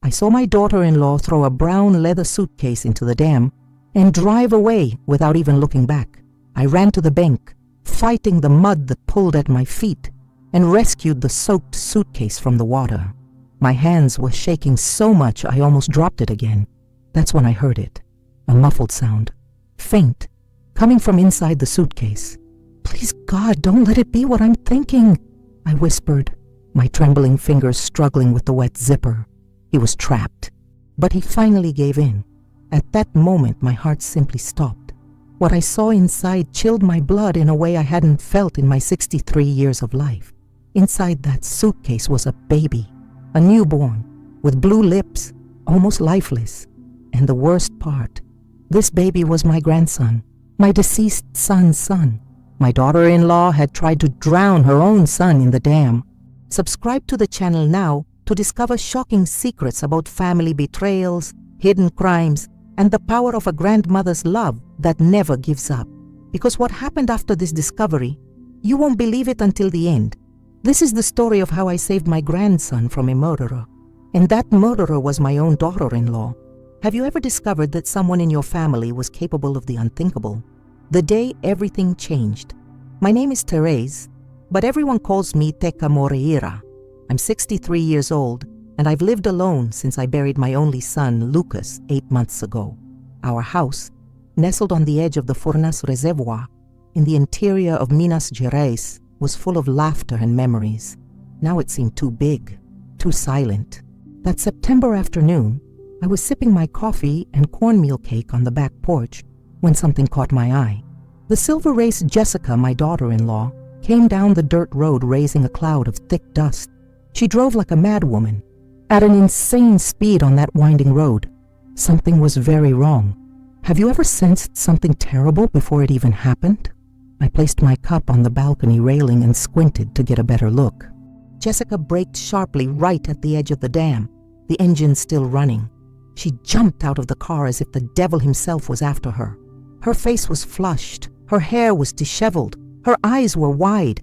I saw my daughter-in-law throw a brown leather suitcase into the dam and drive away without even looking back. I ran to the bank, fighting the mud that pulled at my feet, and rescued the soaked suitcase from the water. My hands were shaking so much I almost dropped it again. That's when I heard it, a muffled sound, faint, coming from inside the suitcase. "Please, God, don't let it be what I'm thinking," I whispered, my trembling fingers struggling with the wet zipper. He was trapped, but he finally gave in. At that moment, my heart simply stopped. What I saw inside chilled my blood in a way I hadn't felt in my 63 years of life. Inside that suitcase was a baby, a newborn, with blue lips, almost lifeless. And the worst part, this baby was my grandson, my deceased son's son. My daughter-in-law had tried to drown her own son in the dam. Subscribe to the channel now to discover shocking secrets about family betrayals, hidden crimes, and the power of a grandmother's love that never gives up. Because what happened after this discovery, you won't believe it until the end. This is the story of how I saved my grandson from a murderer. And that murderer was my own daughter-in-law. Have you ever discovered that someone in your family was capable of the unthinkable? The day everything changed. My name is Therese, but everyone calls me Teka Moreira. I'm 63 years old, and I've lived alone since I buried my only son, Lucas, 8 months ago. Our house, nestled on the edge of the Furnas Reservoir, in the interior of Minas Gerais, was full of laughter and memories. Now it seemed too big, too silent. That September afternoon, I was sipping my coffee and cornmeal cake on the back porch when something caught my eye. The silver-raced Jessica, my daughter-in-law, came down the dirt road raising a cloud of thick dust. She drove like a madwoman, at an insane speed on that winding road. Something was very wrong. Have you ever sensed something terrible before it even happened? I placed my cup on the balcony railing and squinted to get a better look. Jessica braked sharply right at the edge of the dam, the engine still running. She jumped out of the car as if the devil himself was after her. Her face was flushed, her hair was disheveled, her eyes were wide.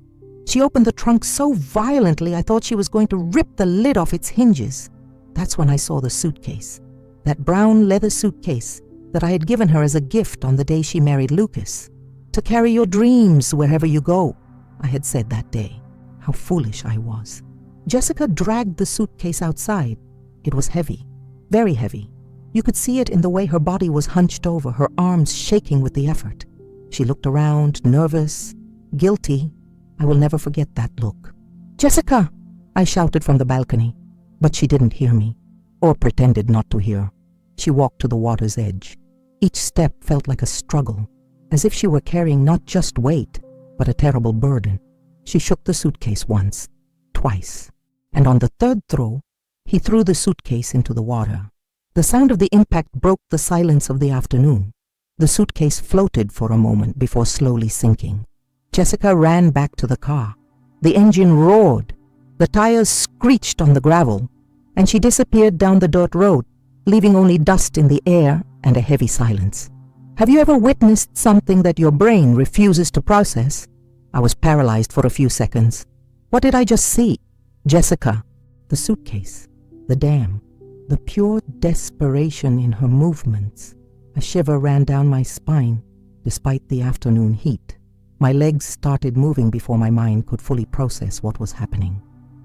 She opened the trunk so violently I thought she was going to rip the lid off its hinges. That's when I saw the suitcase, that brown leather suitcase that I had given her as a gift on the day she married Lucas. "To carry your dreams wherever you go," I had said that day. How foolish I was. Jessica dragged the suitcase outside. It was heavy, very heavy. You could see it in the way her body was hunched over, her arms shaking with the effort. She looked around, nervous, guilty. I will never forget that look. "Jessica!" I shouted from the balcony, but she didn't hear me, or pretended not to hear. She walked to the water's edge. Each step felt like a struggle, as if she were carrying not just weight, but a terrible burden. She shook the suitcase once, twice, and on the third throw, he threw the suitcase into the water. The sound of the impact broke the silence of the afternoon. The suitcase floated for a moment before slowly sinking. Jessica ran back to the car. The engine roared. The tires screeched on the gravel, and she disappeared down the dirt road, leaving only dust in the air and a heavy silence. Have you ever witnessed something that your brain refuses to process? I was paralyzed for a few seconds. What did I just see? Jessica, the suitcase, the dam, the pure desperation in her movements. A shiver ran down my spine, despite the afternoon heat. My legs started moving before my mind could fully process what was happening.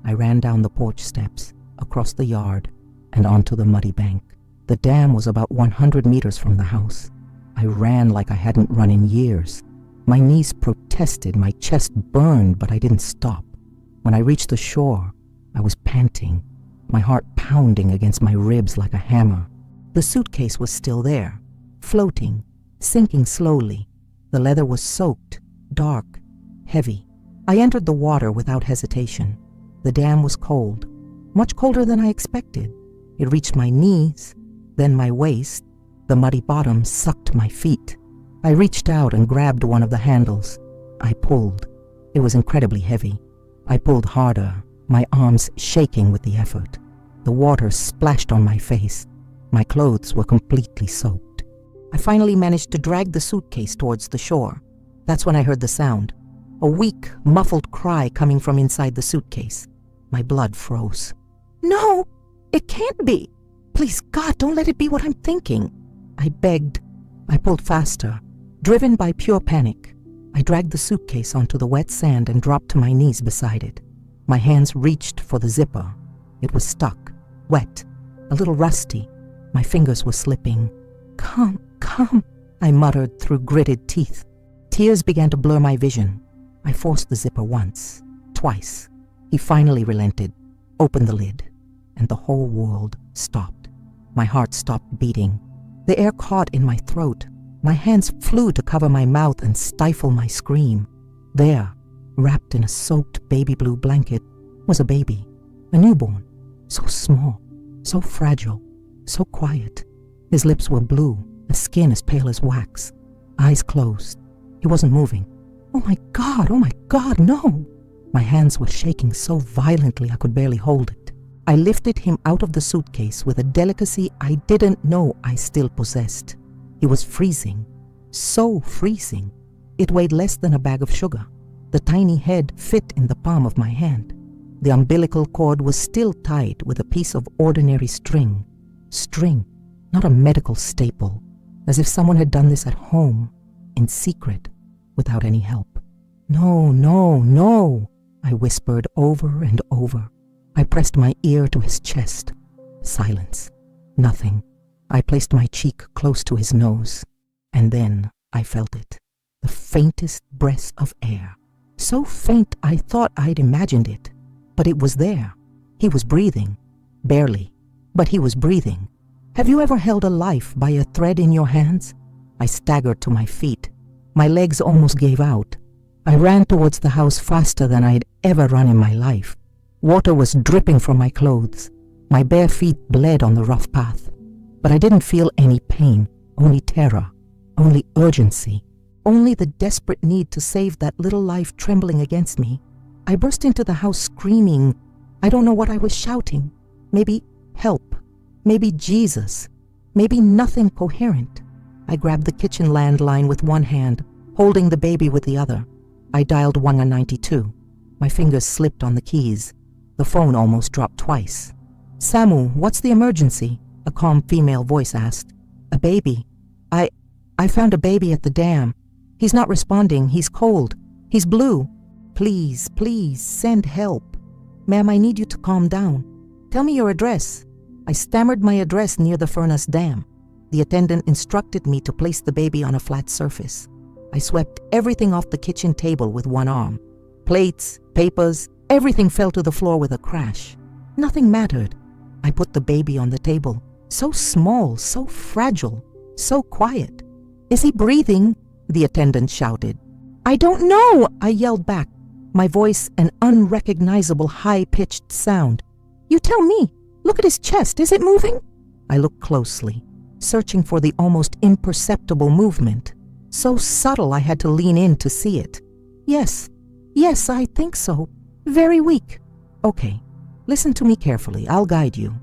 I ran down the porch steps, across the yard, and onto the muddy bank. The dam was about 100 meters from the house. I ran like I hadn't run in years. My knees protested, my chest burned, but I didn't stop. When I reached the shore, I was panting, my heart pounding against my ribs like a hammer. The suitcase was still there, floating, sinking slowly. The leather was soaked, dark, heavy. I entered the water without hesitation. The dam was cold, much colder than I expected. It reached my knees, then my waist. The muddy bottom sucked my feet. I reached out and grabbed one of the handles. I pulled. It was incredibly heavy. I pulled harder, my arms shaking with the effort. The water splashed on my face. My clothes were completely soaked. I finally managed to drag the suitcase towards the shore. That's when I heard the sound, a weak, muffled cry coming from inside the suitcase. My blood froze. "No, it can't be," Please, God, don't let it be what I'm thinking. I begged. I pulled faster, driven by pure panic. I dragged the suitcase onto the wet sand and dropped to my knees beside it. My hands reached for the zipper. It was stuck, wet, a little rusty. My fingers were slipping. Come, I muttered through gritted teeth. Tears began to blur my vision. I forced the zipper once, twice. He finally relented, opened the lid, and the whole world stopped. My heart stopped beating. The air caught in my throat. My hands flew to cover my mouth and stifle my scream. There, wrapped in a soaked baby blue blanket, was a baby, a newborn, so small, so fragile, so quiet. His lips were blue, his skin as pale as wax, eyes closed. He wasn't moving. Oh my God, no! My hands were shaking so violently I could barely hold it. I lifted him out of the suitcase with a delicacy I didn't know I still possessed. He was freezing, so freezing. It weighed less than a bag of sugar. The tiny head fit in the palm of my hand. The umbilical cord was still tied with a piece of ordinary string. String, not a medical staple, as if someone had done this at home, in secret, without any help. No, I whispered over and over. I pressed my ear to his chest. Silence. Nothing. I placed my cheek close to his nose, and then I felt it. The faintest breath of air. So faint I thought I'd imagined it. But it was there. He was breathing. Barely. But he was breathing. Have you ever held a life by a thread in your hands? I staggered to my feet. My legs almost gave out. I ran towards the house faster than I'd ever run in my life. Water was dripping from my clothes. My bare feet bled on the rough path. But I didn't feel any pain, only terror, only urgency, only the desperate need to save that little life trembling against me. I burst into the house screaming. I don't know what I was shouting. Maybe help. Maybe Jesus. Maybe nothing coherent. I grabbed the kitchen landline with one hand, holding the baby with the other. I dialed 192. My fingers slipped on the keys. The phone almost dropped twice. Samu, what's the emergency? A calm female voice asked. A baby. I found a baby at the dam. He's not responding. He's cold. He's blue. Please, send help. Ma'am, I need you to calm down. Tell me your address. I stammered my address near the Furnace Dam. The attendant instructed me to place the baby on a flat surface. I swept everything off the kitchen table with one arm. Plates, papers, everything fell to the floor with a crash. Nothing mattered. I put the baby on the table. So small, so fragile, so quiet. Is he breathing? The attendant shouted. I don't know, I yelled back, my voice an unrecognizable high-pitched sound. You tell me. Look at his chest. Is it moving? I looked closely, searching for the almost imperceptible movement. So subtle I had to lean in to see it. Yes, I think so. Very weak. Okay, listen to me carefully. I'll guide you.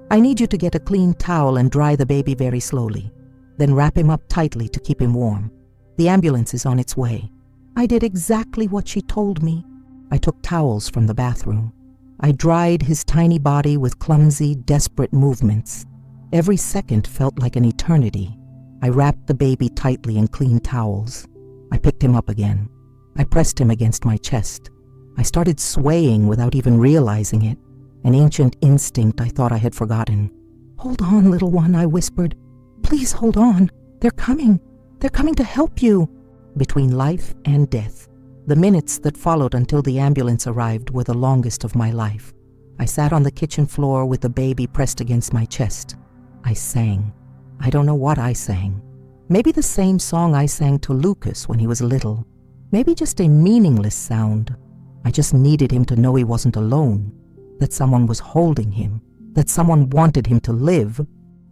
I need you to get a clean towel and dry the baby very slowly. Then wrap him up tightly to keep him warm. The ambulance is on its way. I did exactly what she told me. I took towels from the bathroom. I dried his tiny body with clumsy, desperate movements. Every second felt like an eternity. I wrapped the baby tightly in clean towels. I picked him up again. I pressed him against my chest. I started swaying without even realizing it, an ancient instinct I thought I had forgotten. Hold on, little one, I whispered. Please hold on. They're coming. They're coming to help you. Between life and death, the minutes that followed until the ambulance arrived were the longest of my life. I sat on the kitchen floor with the baby pressed against my chest. I sang. I don't know what I sang. Maybe the same song I sang to Lucas when he was little. Maybe just a meaningless sound. I just needed him to know he wasn't alone, that someone was holding him, that someone wanted him to live.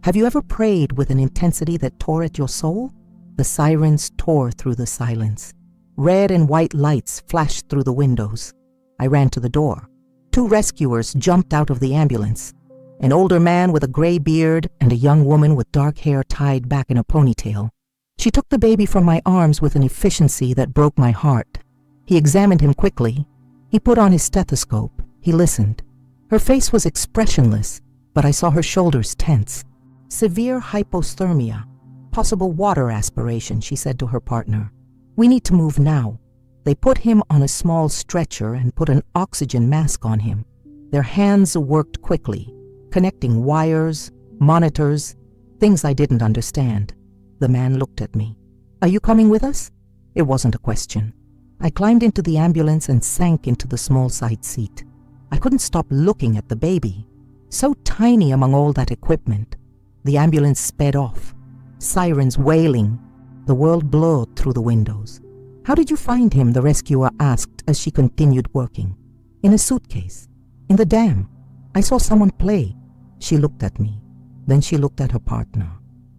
Have you ever prayed with an intensity that tore at your soul? The sirens tore through the silence. Red and white lights flashed through the windows. I ran to the door. 2 rescuers jumped out of the ambulance. An older man with a gray beard and a young woman with dark hair tied back in a ponytail. She took the baby from my arms with an efficiency that broke my heart. He examined him quickly. He put on his stethoscope. He listened. Her face was expressionless, but I saw her shoulders tense. Severe hypothermia, possible water aspiration, she said to her partner. We need to move now. They put him on a small stretcher and put an oxygen mask on him. Their hands worked quickly, connecting wires, monitors, things I didn't understand. The man looked at me. Are you coming with us? It wasn't a question. I climbed into the ambulance and sank into the small side seat. I couldn't stop looking at the baby, so tiny among all that equipment. The ambulance sped off, sirens wailing. The world blurred through the windows. How did you find him? The rescuer asked as she continued working. In a suitcase. In the dam. I saw someone play. She looked at me. Then she looked at her partner.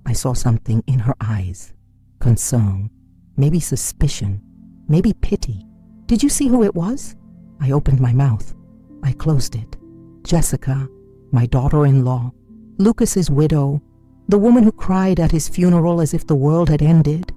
I saw something in her eyes. Concern. Maybe suspicion. Maybe pity. Did you see who it was? I opened my mouth. I closed it. Jessica, my daughter-in-law, Lucas's widow, the woman who cried at his funeral as if the world had ended,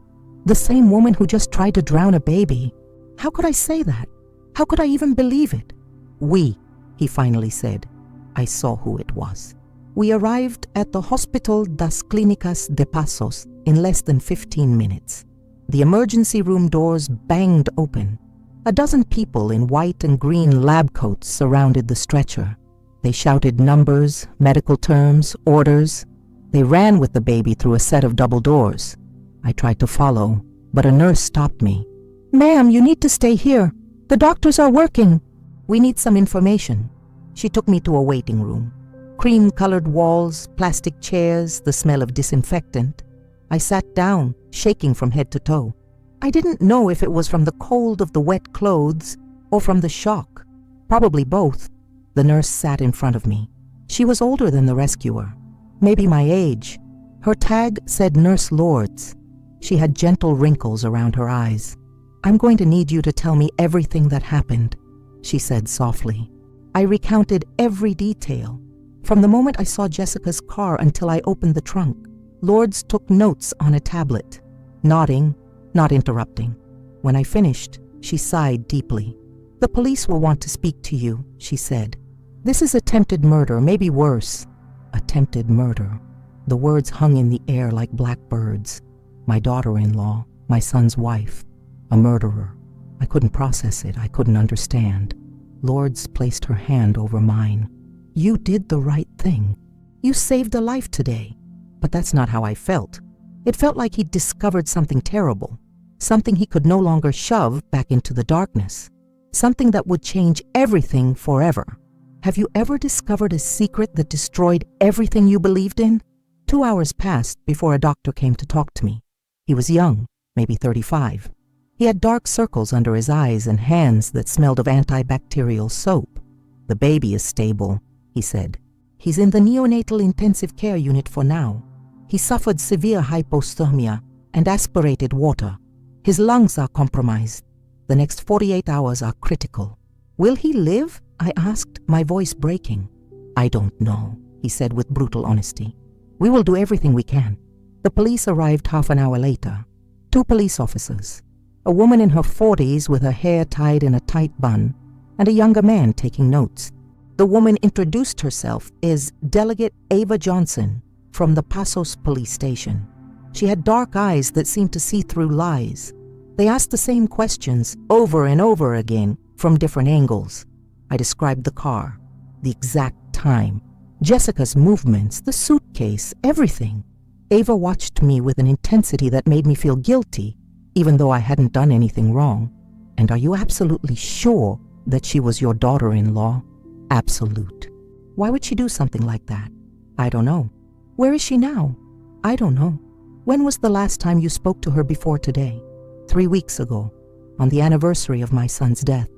the same woman who just tried to drown a baby. How could I say that? How could I even believe it? We, he finally said. I saw who it was. We arrived at the Hospital das Clínicas de Passos in less than 15 minutes. The emergency room doors banged open. A dozen people in white and green lab coats surrounded the stretcher. They shouted numbers, medical terms, orders. They ran with the baby through a set of double doors. I tried to follow, but a nurse stopped me. Ma'am, you need to stay here. The doctors are working. We need some information. She took me to a waiting room. Cream-colored walls, plastic chairs, the smell of disinfectant. I sat down, shaking from head to toe. I didn't know if it was from the cold of the wet clothes or from the shock. Probably both. The nurse sat in front of me. She was older than the rescuer, maybe my age. Her tag said Nurse Lords. She had gentle wrinkles around her eyes. I'm going to need you to tell me everything that happened, she said softly. I recounted every detail, from the moment I saw Jessica's car until I opened the trunk. Lords took notes on a tablet, nodding, not interrupting. When I finished, she sighed deeply. The police will want to speak to you, she said. This is attempted murder, maybe worse. Attempted murder. The words hung in the air like black birds. My daughter-in-law, my son's wife, a murderer. I couldn't process it. I couldn't understand. Lords placed her hand over mine. You did the right thing. You saved a life today. But that's not how I felt. It felt like he'd discovered something terrible, something he could no longer shove back into the darkness, something that would change everything forever. Have you ever discovered a secret that destroyed everything you believed in? 2 hours passed before a doctor came to talk to me. He was young, maybe 35. He had dark circles under his eyes and hands that smelled of antibacterial soap. The baby is stable, he said. He's in the neonatal intensive care unit for now. He suffered severe hypothermia and aspirated water. His lungs are compromised. The next 48 hours are critical. Will he live? I asked, my voice breaking. I don't know, he said with brutal honesty. We will do everything we can. The police arrived half an hour later. 2 police officers, a woman in her 40s with her hair tied in a tight bun, and a younger man taking notes. The woman introduced herself as Delegate Ava Johnson from the Passos police station. She had dark eyes that seemed to see through lies. They asked the same questions over and over again from different angles. I described the car, the exact time, Jessica's movements, the suitcase, everything. Ava watched me with an intensity that made me feel guilty, even though I hadn't done anything wrong. And are you absolutely sure that she was your daughter-in-law? Absolute. Why would she do something like that? I don't know. Where is she now? I don't know. When was the last time you spoke to her before today? 3 weeks ago, on the anniversary of my son's death.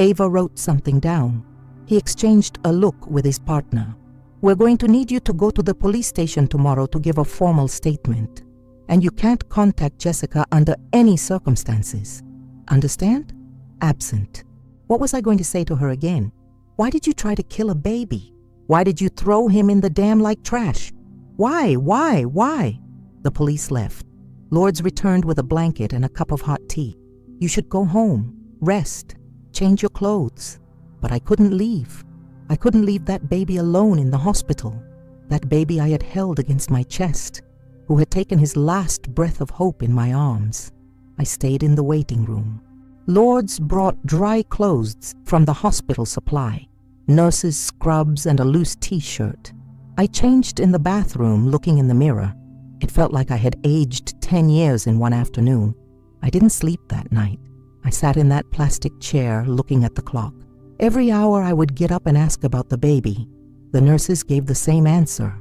Ava wrote something down. He exchanged a look with his partner. We're going to need you to go to the police station tomorrow to give a formal statement. And you can't contact Jessica under any circumstances. Understand? Absent. What was I going to say to her again? Why did you try to kill a baby? Why did you throw him in the dam like trash? Why? The police left. Lords returned with a blanket and a cup of hot tea. You should go home, rest, change your clothes. But I couldn't leave. I couldn't leave that baby alone in the hospital. that baby I had held against my chest, who had taken his last breath of hope in my arms. I stayed in the waiting room. Lords brought dry clothes from the hospital supply, nurses' scrubs and a loose t-shirt. I changed in the bathroom, looking in the mirror. It felt like I had aged 10 years in one afternoon. I didn't sleep that night. I sat in that plastic chair looking at the clock. Every hour I would get up and ask about the baby. The nurses gave the same answer.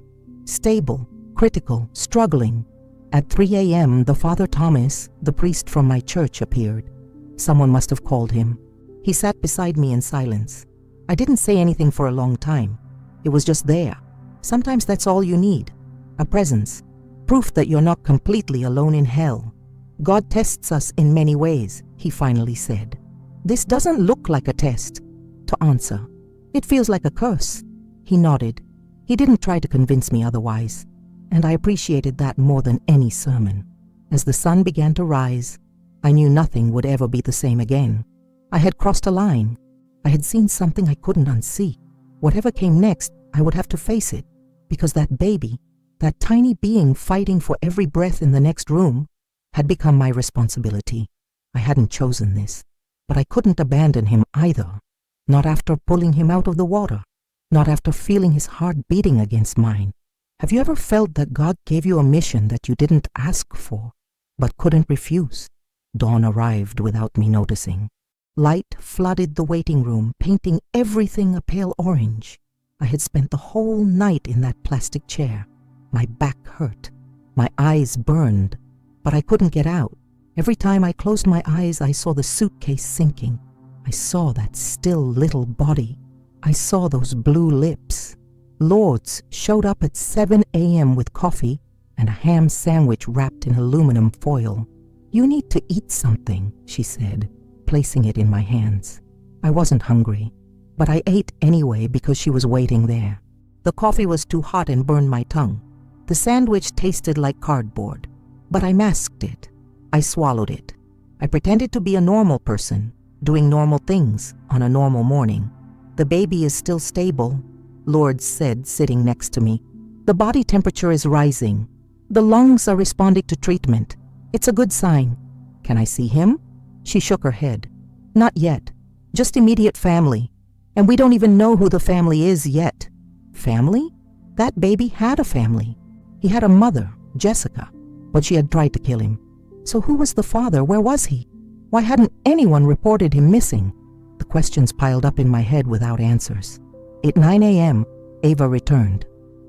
Stable, critical, struggling. At 3 a.m., the Father Thomas, the priest from my church, appeared. Someone must have called him. He sat beside me in silence. I didn't say anything for a long time. It was just there. Sometimes that's all you need. A presence. Proof that you're not completely alone in hell. God tests us in many ways, he finally said. This doesn't look like a test. To answer. It feels like a curse. He nodded. He didn't try to convince me otherwise, and I appreciated that more than any sermon. As the sun began to rise, I knew nothing would ever be the same again. I had crossed a line. I had seen something I couldn't unsee. Whatever came next, I would have to face it, because that baby, that tiny being fighting for every breath in the next room, had become my responsibility. I hadn't chosen this, but I couldn't abandon him either. Not after pulling him out of the water. Not after feeling his heart beating against mine. Have you ever felt that God gave you a mission that you didn't ask for, but couldn't refuse? Dawn arrived without me noticing. Light flooded the waiting room, painting everything a pale orange. I had spent the whole night in that plastic chair. My back hurt. My eyes burned, but I couldn't get out. Every time I closed my eyes, I saw the suitcase sinking. I saw that still little body. I saw those blue lips. Lords showed up at 7 a.m. with coffee and a ham sandwich wrapped in aluminum foil. You need to eat something, she said, placing it in my hands. I wasn't hungry, but I ate anyway because she was waiting there. The coffee was too hot and burned my tongue. The sandwich tasted like cardboard, but I masked it. I swallowed it. I pretended to be a normal person, doing normal things on a normal morning. The baby is still stable, Lourdes said, sitting next to me. The body temperature is rising. The lungs are responding to treatment. It's a good sign. Can I see him? She shook her head. Not yet. Just immediate family. And we don't even know who the family is yet. Family? That baby had a family. He had a mother, Jessica, but she had tried to kill him. So who was the father? Where was he? Why hadn't anyone reported him missing? The questions piled up in my head without answers. At 9 a.m., Ava returned.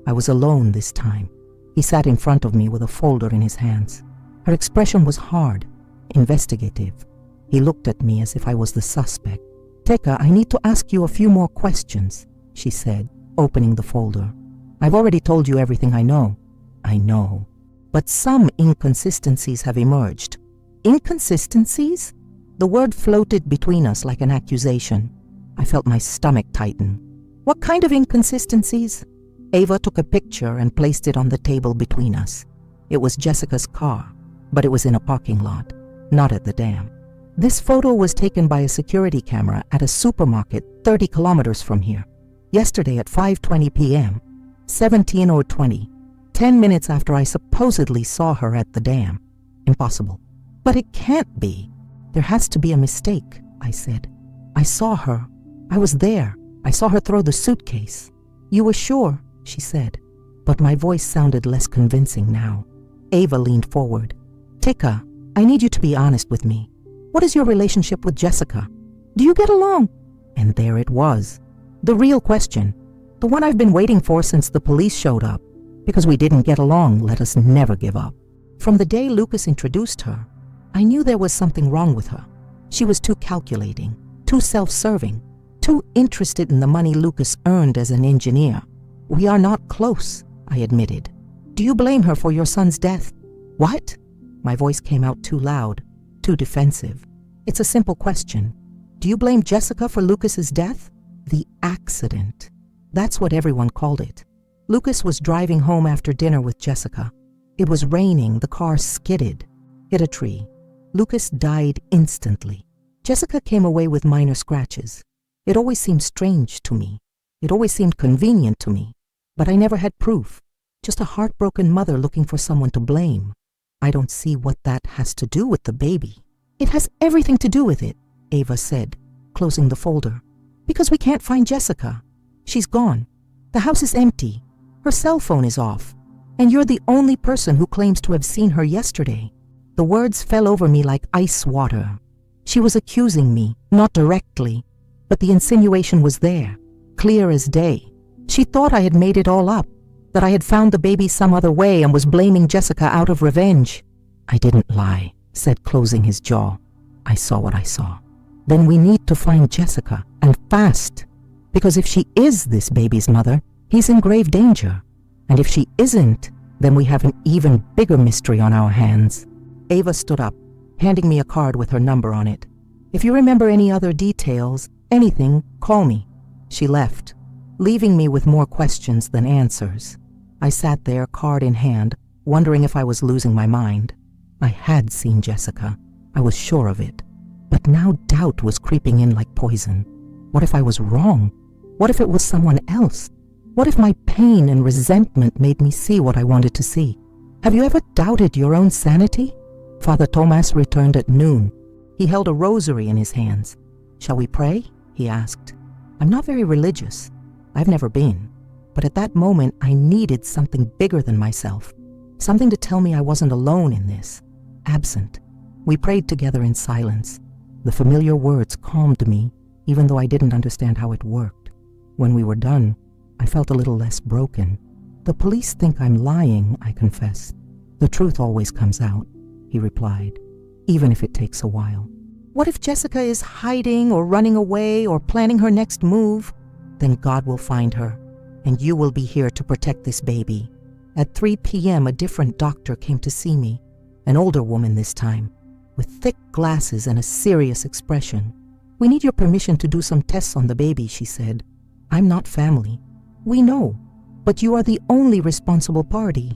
I was alone this time. He sat in front of me with a folder in his hands. Her expression was hard, investigative. He looked at me as if I was the suspect. Teka, I need to ask you a few more questions, she said, opening the folder. I've already told you everything I know. I know. But some inconsistencies have emerged. Inconsistencies? The word floated between us like an accusation. I felt my stomach tighten. What kind of inconsistencies? Ava took a picture and placed it on the table between us. It was Jessica's car, but it was in a parking lot, not at the dam. This photo was taken by a security camera at a supermarket 30 kilometers from here. Yesterday at 5:20 p.m., 17:20, 10 minutes after I supposedly saw her at the dam. Impossible. But it can't be. There has to be a mistake, I said. I saw her. I was there. I saw her throw the suitcase. You were sure, she said. But my voice sounded less convincing now. Ava leaned forward. Teka, I need you to be honest with me. What is your relationship with Jessica? Do you get along? And there it was. The real question. The one I've been waiting for since the police showed up. Because we didn't get along, let us never give up. From the day Lucas introduced her, I knew there was something wrong with her. She was too calculating, too self-serving, too interested in the money Lucas earned as an engineer. We are not close, I admitted. Do you blame her for your son's death? What? My voice came out too loud, too defensive. It's a simple question. Do you blame Jessica for Lucas's death? The accident. That's what everyone called it. Lucas was driving home after dinner with Jessica. It was raining, the car skidded, hit a tree. Lucas died instantly. Jessica came away with minor scratches. It always seemed strange to me. It always seemed convenient to me. But I never had proof, just a heartbroken mother looking for someone to blame. I don't see what that has to do with the baby. It has everything to do with it, Ava said, closing the folder. Because we can't find Jessica. She's gone. The house is empty. Her cell phone is off. And you're the only person who claims to have seen her yesterday. The words fell over me like ice water. She was accusing me, not directly, but the insinuation was there, clear as day. She thought I had made it all up, that I had found the baby some other way and was blaming Jessica out of revenge. I didn't lie, said, closing his jaw. I saw what I saw. Then we need to find Jessica, and fast. Because if she is this baby's mother, he's in grave danger. And if she isn't, then we have an even bigger mystery on our hands. Ava stood up, handing me a card with her number on it. If you remember any other details, anything, call me. She left, leaving me with more questions than answers. I sat there, card in hand, wondering if I was losing my mind. I had seen Jessica. I was sure of it. But now doubt was creeping in like poison. What if I was wrong? What if it was someone else? What if my pain and resentment made me see what I wanted to see? Have you ever doubted your own sanity? Father Tomas returned at noon. He held a rosary in his hands. Shall we pray? He asked. I'm not very religious. I've never been. But at that moment, I needed something bigger than myself. Something to tell me I wasn't alone in this. Absent. We prayed together in silence. The familiar words calmed me, even though I didn't understand how it worked. When we were done, I felt a little less broken. The police think I'm lying, I confessed. The truth always comes out, he replied, even if it takes a while. What if Jessica is hiding or running away or planning her next move? Then God will find her, and you will be here to protect this baby. At 3 p.m., a different doctor came to see me, an older woman this time, with thick glasses and a serious expression. We need your permission to do some tests on the baby, she said. I'm not family. We know, but you are the only responsible party.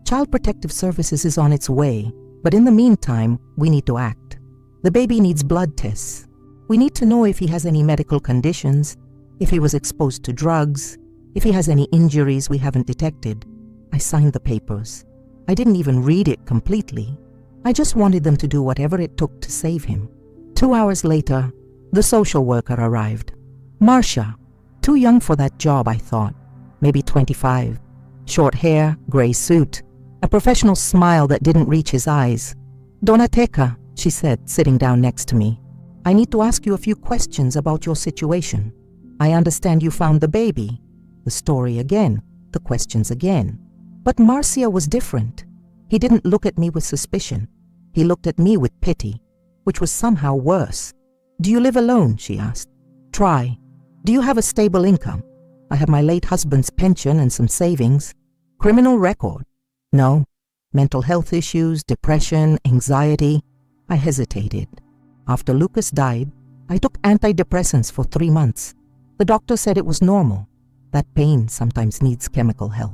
Child Protective Services is on its way, but in the meantime, we need to act. The baby needs blood tests. We need to know if he has any medical conditions, if he was exposed to drugs, if he has any injuries we haven't detected. I signed the papers. I didn't even read it completely. I just wanted them to do whatever it took to save him. 2 hours later, the social worker arrived. Marcia, too young for that job, I thought. Maybe 25. Short hair, gray suit, a professional smile that didn't reach his eyes. Donateca, she said, sitting down next to me. I need to ask you a few questions about your situation. I understand you found the baby. The story again, the questions again. But Marcia was different. He didn't look at me with suspicion. He looked at me with pity, which was somehow worse. Do you live alone? She asked. Try. Do you have a stable income? I have my late husband's pension and some savings. Criminal record? No. Mental health issues, depression, anxiety. I hesitated. After Lucas died, I took antidepressants for 3 months. The doctor said it was normal. That pain sometimes needs chemical help.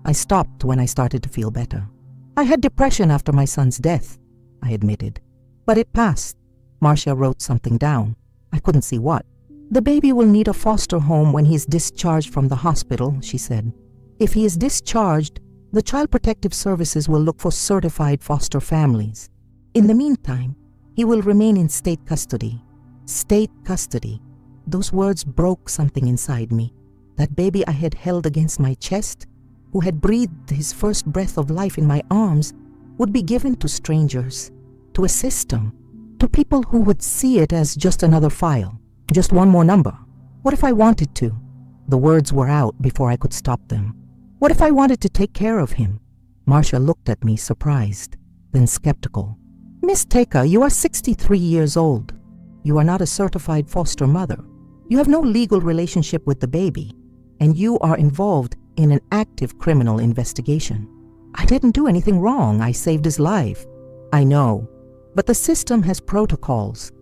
I stopped when I started to feel better. I had depression after my son's death, I admitted. But it passed. Marcia wrote something down. I couldn't see what. The baby will need a foster home when he's discharged from the hospital, she said. If he is discharged, the Child Protective Services will look for certified foster families. In the meantime, he will remain in state custody. State custody. Those words broke something inside me. That baby I had held against my chest, who had breathed his first breath of life in my arms, would be given to strangers, to a system, to people who would see it as just another file, just one more number. What if I wanted to? The words were out before I could stop them. What if I wanted to take care of him? Marcia looked at me surprised, then skeptical. Miss Teca, you are 63 years old. You are not a certified foster mother. You have no legal relationship with the baby, and you are involved in an active criminal investigation. I didn't do anything wrong. I saved his life. I know, but the system has protocols.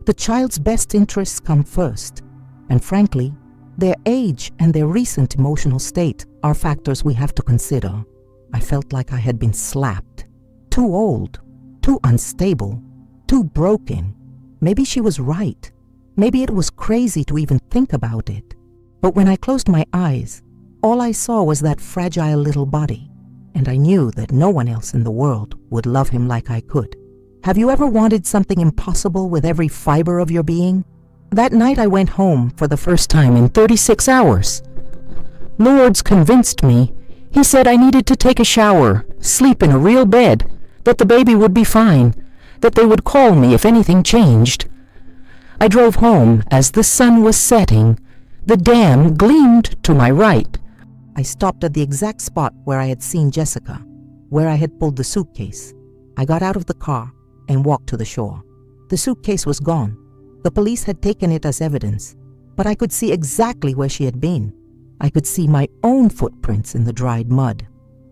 The child's best interests come first, and frankly, their age and their recent emotional state are factors we have to consider. I felt like I had been slapped. Too old, too unstable, too broken. Maybe she was right. Maybe it was crazy to even think about it. But when I closed my eyes, All I saw was that fragile little body, and I knew that no one else in the world would love him like I could. Have you ever wanted something impossible with every fiber of your being? That night I went home for the first time in 36 hours. Lourdes convinced me. He said I needed to take a shower, sleep in a real bed, that the baby would be fine, that they would call me if anything changed. I drove home as the sun was setting. The dam gleamed to my right. I stopped at the exact spot where I had seen Jessica, where I had pulled the suitcase. I got out of the car and walked to the shore. The suitcase was gone. The police had taken it as evidence, but I could see exactly where she had been. I could see my own footprints in the dried mud.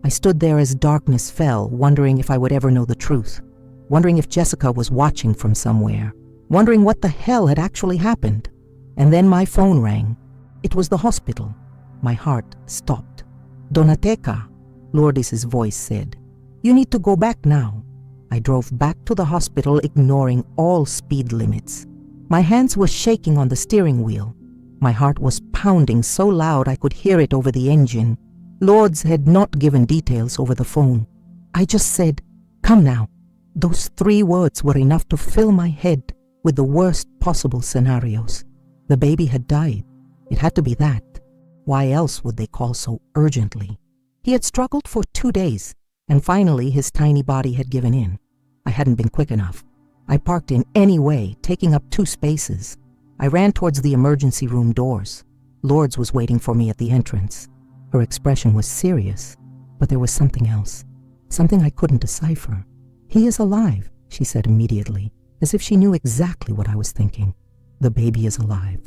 I stood there as darkness fell, wondering if I would ever know the truth, wondering if Jessica was watching from somewhere, wondering what the hell had actually happened. And then my phone rang. It was the hospital. My heart stopped. "Donateca," Lourdes' voice said. "You need to go back now." I drove back to the hospital, ignoring all speed limits. My hands were shaking on the steering wheel. My heart was pounding so loud I could hear it over the engine. Lourdes had not given details over the phone. I just said, "Come now." Those 3 words were enough to fill my head with the worst possible scenarios. The baby had died. It had to be that. Why else would they call so urgently? He had struggled for 2 days, and finally his tiny body had given in. I hadn't been quick enough. I parked in any way, taking up 2 spaces. I ran towards the emergency room doors. Lourdes was waiting for me at the entrance. Her expression was serious, but there was something else, something I couldn't decipher. "He is alive," she said immediately, as if she knew exactly what I was thinking. "The baby is alive,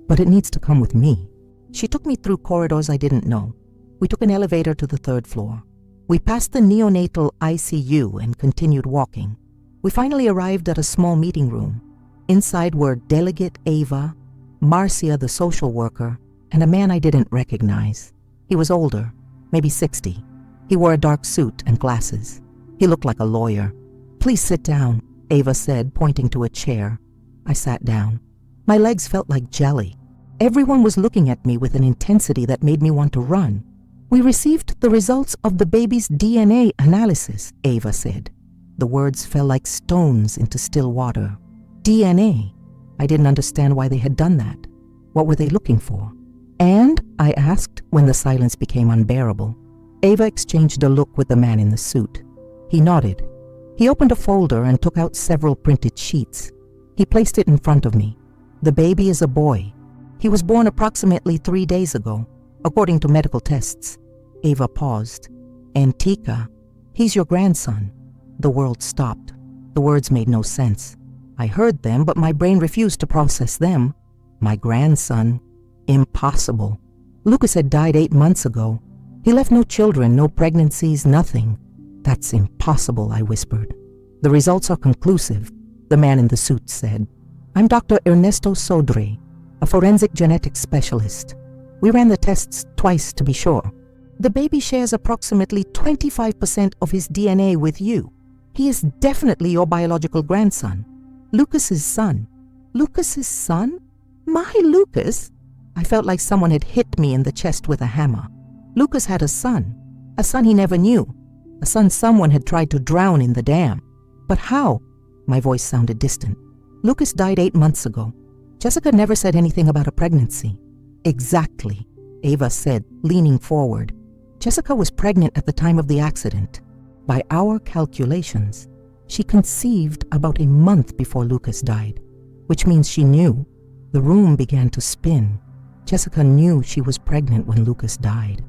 but it needs to come with me." She took me through corridors I didn't know. We took an elevator to the 3rd floor. We passed the neonatal ICU and continued walking. We finally arrived at a small meeting room. Inside were Delegate Ava, Marcia the social worker, and a man I didn't recognize. He was older, maybe 60. He wore a dark suit and glasses. He looked like a lawyer. "Please sit down," Ava said, pointing to a chair. I sat down. My legs felt like jelly. Everyone was looking at me with an intensity that made me want to run. "We received the results of the baby's DNA analysis," Ava said. The words fell like stones into still water. DNA. I didn't understand why they had done that. What were they looking for? "And?" I asked when the silence became unbearable. Ava exchanged a look with the man in the suit. He nodded. He opened a folder and took out several printed sheets. He placed it in front of me. "The baby is a boy. He was born approximately 3 days ago, according to medical tests." Ava paused. "And Tika, he's your grandson." The world stopped. The words made no sense. I heard them, but my brain refused to process them. My grandson. Impossible. Lucas had died 8 months ago. He left no children, no pregnancies, nothing. "That's impossible," I whispered. "The results are conclusive," the man in the suit said. "I'm Dr. Ernesto Sodre, a forensic genetics specialist. We ran the tests twice to be sure. The baby shares approximately 25% of his DNA with you. He is definitely your biological grandson. Lucas's son." "Lucas's son? My Lucas?" I felt like someone had hit me in the chest with a hammer. Lucas had a son he never knew, a son someone had tried to drown in the dam. "But how?" My voice sounded distant. "Lucas died 8 months ago. Jessica never said anything about a pregnancy." "Exactly," Ava said, leaning forward. "Jessica was pregnant at the time of the accident. By our calculations, she conceived about a month before Lucas died, which means she knew." The room began to spin. Jessica knew she was pregnant when Lucas died.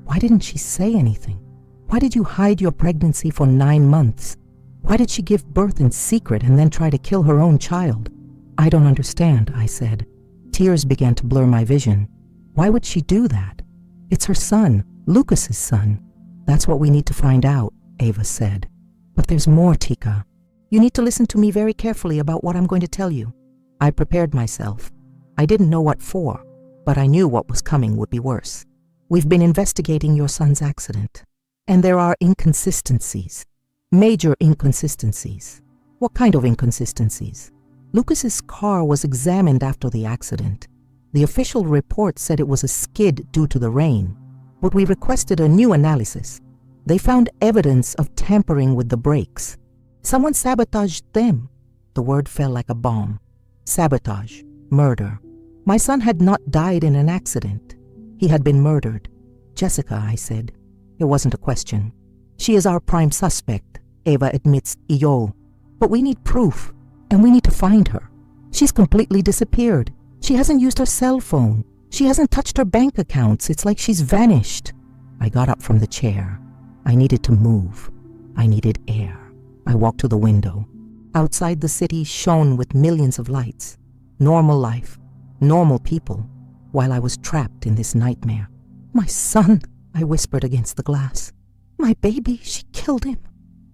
Why didn't she say anything? Why did you hide your pregnancy for 9 months? Why did she give birth in secret and then try to kill her own child? "I don't understand," I said. Tears began to blur my vision. Why would she do that? "It's her son, Lucas's son." "That's what we need to find out," Ava said. "But there's more, Tika. You need to listen to me very carefully about what I'm going to tell you." I prepared myself. I didn't know what for, but I knew what was coming would be worse. "We've been investigating your son's accident, and there are inconsistencies, major inconsistencies." "What kind of inconsistencies?" "Lucas's car was examined after the accident. The official report said it was a skid due to the rain. but we requested a new analysis. They found evidence of tampering with the brakes. Someone sabotaged them. The word fell like a bomb. Sabotage. Murder. My son had not died in an accident. He had been murdered. Jessica, I said. It wasn't a question. She is our prime suspect, Ava admits, Iyo. But we need proof, and we need to find her. She's completely disappeared. She hasn't used her cell phone. She hasn't touched her bank accounts. It's like she's vanished. I got up from the chair. I needed to move. I needed air. I walked to the window. Outside, the city shone with millions of lights. Normal life. Normal people. While I was trapped in this nightmare. My son, I whispered against the glass. My baby, she killed him.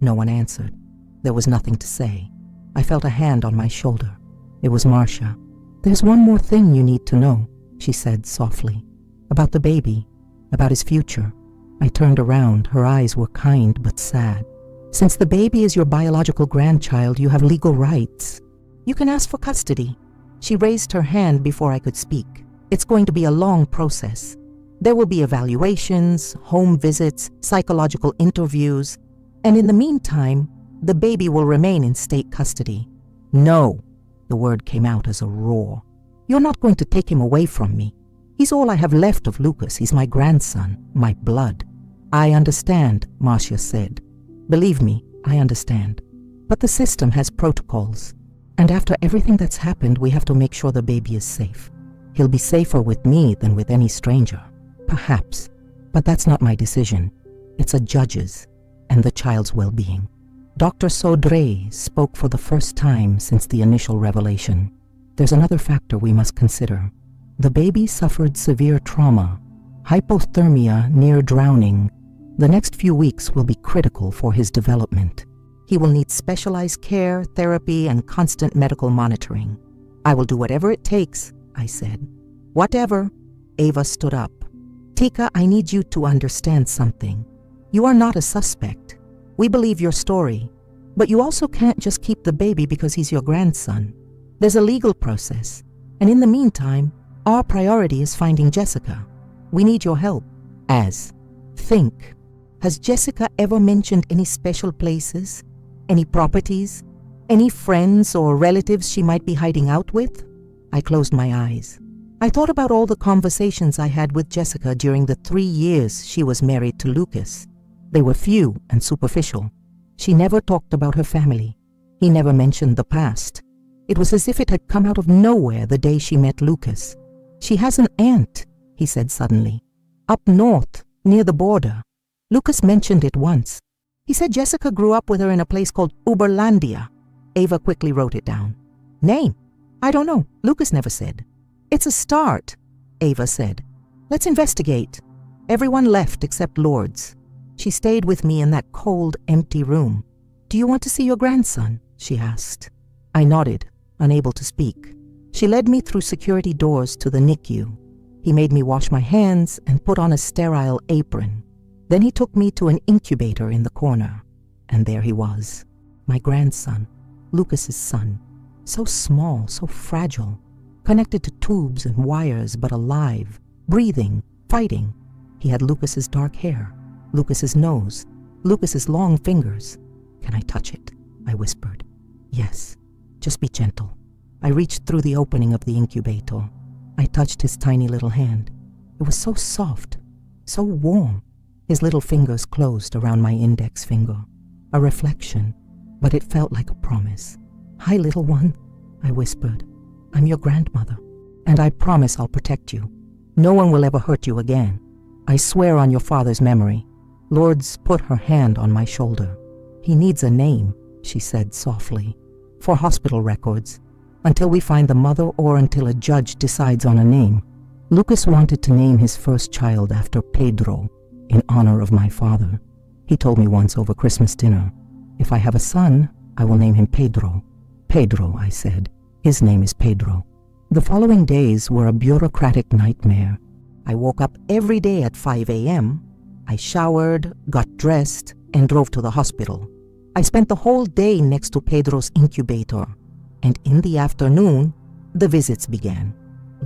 No one answered. There was nothing to say. I felt a hand on my shoulder. It was Marcia. There's one more thing you need to know, she said softly. About the baby. About his future. I turned around. Her eyes were kind but sad. Since the baby is your biological grandchild, you have legal rights. You can ask for custody. She raised her hand before I could speak. It's going to be a long process. There will be evaluations, home visits, psychological interviews, and in the meantime, the baby will remain in state custody. No, the word came out as a roar. You're not going to take him away from me. He's all I have left of Lucas. He's my grandson, my blood. I understand, Marcia said. Believe me, I understand. But the system has protocols. And after everything that's happened, we have to make sure the baby is safe. He'll be safer with me than with any stranger. Perhaps. But that's not my decision. It's a judge's and the child's well-being. Dr. Sodre spoke for the first time since the initial revelation. There's another factor we must consider. The baby suffered severe trauma, hypothermia near drowning. The next few weeks will be critical for his development. He will need specialized care, therapy, and constant medical monitoring. I will do whatever it takes, I said. Whatever. Ava stood up. Tika, I need you to understand something. You are not a suspect. We believe your story. But you also can't just keep the baby because he's your grandson. There's a legal process. And in the meantime, our priority is finding Jessica. We need your help. Think. Has Jessica ever mentioned any special places? Any properties? Any friends or relatives she might be hiding out with? I closed my eyes. I thought about all the conversations I had with Jessica during the 3 years she was married to Lucas. They were few and superficial. She never talked about her family. He never mentioned the past. It was as if it had come out of nowhere the day she met Lucas. She has an aunt, he said suddenly. Up north, near the border. Lucas mentioned it once. He said Jessica grew up with her in a place called Uberlandia. Ava quickly wrote it down. Name? I don't know. Lucas never said. It's a start, Ava said. Let's investigate. Everyone left except Lourdes. She stayed with me in that cold, empty room. Do you want to see your grandson? She asked. I nodded, unable to speak. She led me through security doors to the NICU. He made me wash my hands and put on a sterile apron. Then he took me to an incubator in the corner. And there he was, my grandson, Lucas's son. So small, so fragile, connected to tubes and wires, but alive, breathing, fighting. He had Lucas's dark hair, Lucas's nose, Lucas's long fingers. Can I touch it? I whispered. Yes, just be gentle. I reached through the opening of the incubator. I touched his tiny little hand. It was so soft, so warm. His little fingers closed around my index finger. A reflection, but it felt like a promise. Hi, little one, I whispered. I'm your grandmother, and I promise I'll protect you. No one will ever hurt you again. I swear on your father's memory. Lourdes put her hand on my shoulder. He needs a name, she said softly, for hospital records, until we find the mother or until a judge decides on a name. Lucas wanted to name his first child after Pedro, in honor of my father. He told me once over Christmas dinner, if I have a son, I will name him Pedro. Pedro, I said. His name is Pedro. The following days were a bureaucratic nightmare. I woke up every day at 5 a.m. I showered, got dressed, and drove to the hospital. I spent the whole day next to Pedro's incubator, and in the afternoon, the visits began.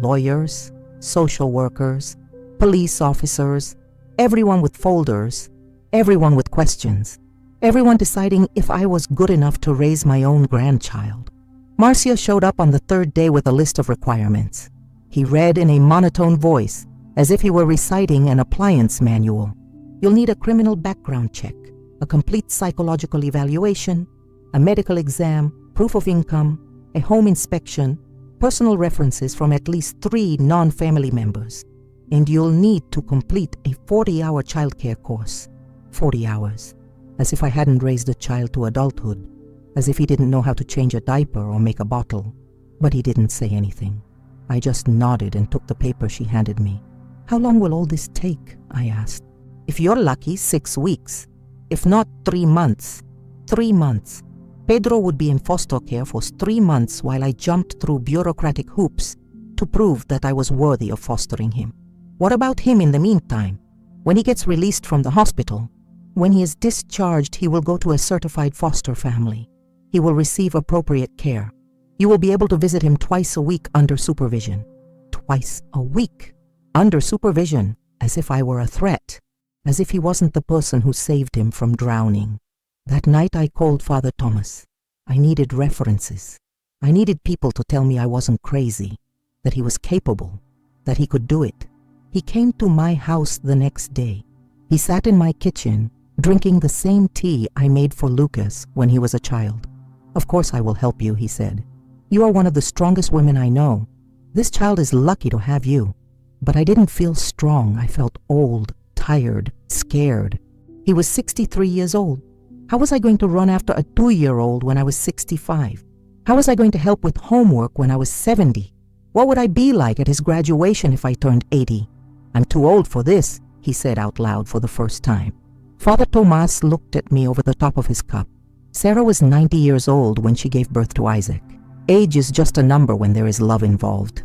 Lawyers, social workers, police officers, everyone with folders, everyone with questions, everyone deciding if I was good enough to raise my own grandchild. Marcia showed up on the third day with a list of requirements. He read in a monotone voice, as if he were reciting an appliance manual. You'll need a criminal background check, a complete psychological evaluation, a medical exam, proof of income, a home inspection, personal references from at least 3 non-family members. And you'll need to complete a 40-hour childcare course. 40 hours. As if I hadn't raised a child to adulthood. As if he didn't know how to change a diaper or make a bottle. But he didn't say anything. I just nodded and took the paper she handed me. How long will all this take? I asked. If you're lucky, 6 weeks. If not, 3 months. 3 months. Pedro would be in foster care for 3 months while I jumped through bureaucratic hoops to prove that I was worthy of fostering him. What about him in the meantime? When he gets released from the hospital, when he is discharged, he will go to a certified foster family. He will receive appropriate care. You will be able to visit him twice a week under supervision. Twice a week? Under supervision, as if I were a threat. As if he wasn't the person who saved him from drowning. That night I called Father Thomas. I needed references. I needed people to tell me I wasn't crazy, that he was capable, that he could do it. He came to my house the next day. He sat in my kitchen, drinking the same tea I made for Lucas when he was a child. Of course I will help you, he said. You are one of the strongest women I know. This child is lucky to have you. But I didn't feel strong. I felt old, tired, scared. He was 63 years old. How was I going to run after a 2-year-old when I was 65? How was I going to help with homework when I was 70? What would I be like at his graduation if I turned 80? I'm too old for this, he said out loud for the first time. Father Tomas looked at me over the top of his cup. Sarah was 90 years old when she gave birth to Isaac. Age is just a number when there is love involved.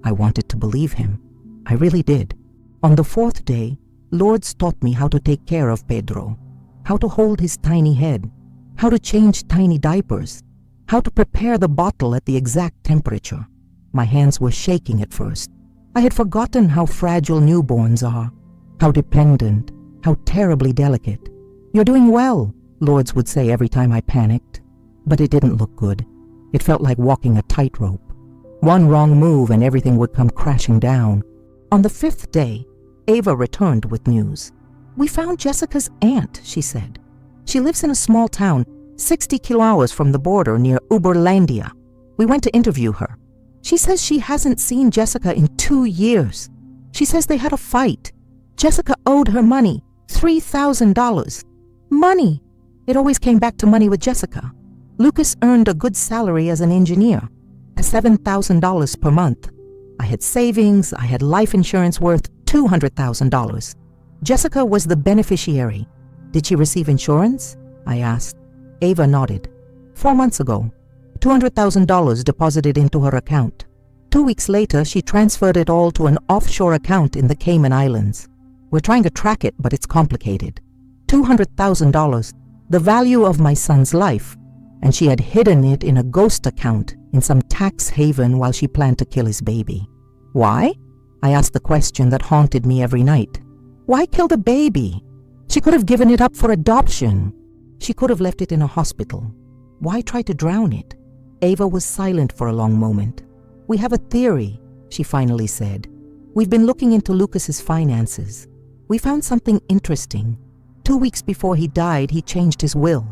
I wanted to believe him. I really did. On the 4th day, Lourdes taught me how to take care of Pedro, how to hold his tiny head, how to change tiny diapers, how to prepare the bottle at the exact temperature. My hands were shaking at first. I had forgotten how fragile newborns are, how dependent, how terribly delicate. You're doing well, Lourdes would say every time I panicked. But it didn't look good. It felt like walking a tightrope. One wrong move and everything would come crashing down. On the 5th day, Ava returned with news. We found Jessica's aunt, she said. She lives in a small town, 60 kilometers from the border near Uberlandia. We went to interview her. She says she hasn't seen Jessica in 2 years. She says they had a fight. Jessica owed her money, $3,000. Money! It always came back to money with Jessica. Lucas earned a good salary as an engineer, $7,000 per month. I had savings, I had life insurance worth $200,000. Jessica was the beneficiary. Did she receive insurance? I asked. Ava nodded. 4 months ago. $200,000 deposited into her account. 2 weeks later, she transferred it all to an offshore account in the Cayman Islands. We're trying to track it, but it's complicated. $200,000, the value of my son's life, and she had hidden it in a ghost account in some tax haven while she planned to kill his baby. Why? I asked the question that haunted me every night. Why kill the baby? She could have given it up for adoption. She could have left it in a hospital. Why try to drown it? Ava was silent for a long moment. We have a theory, she finally said. We've been looking into Lucas's finances. We found something interesting. 2 weeks before he died, he changed his will.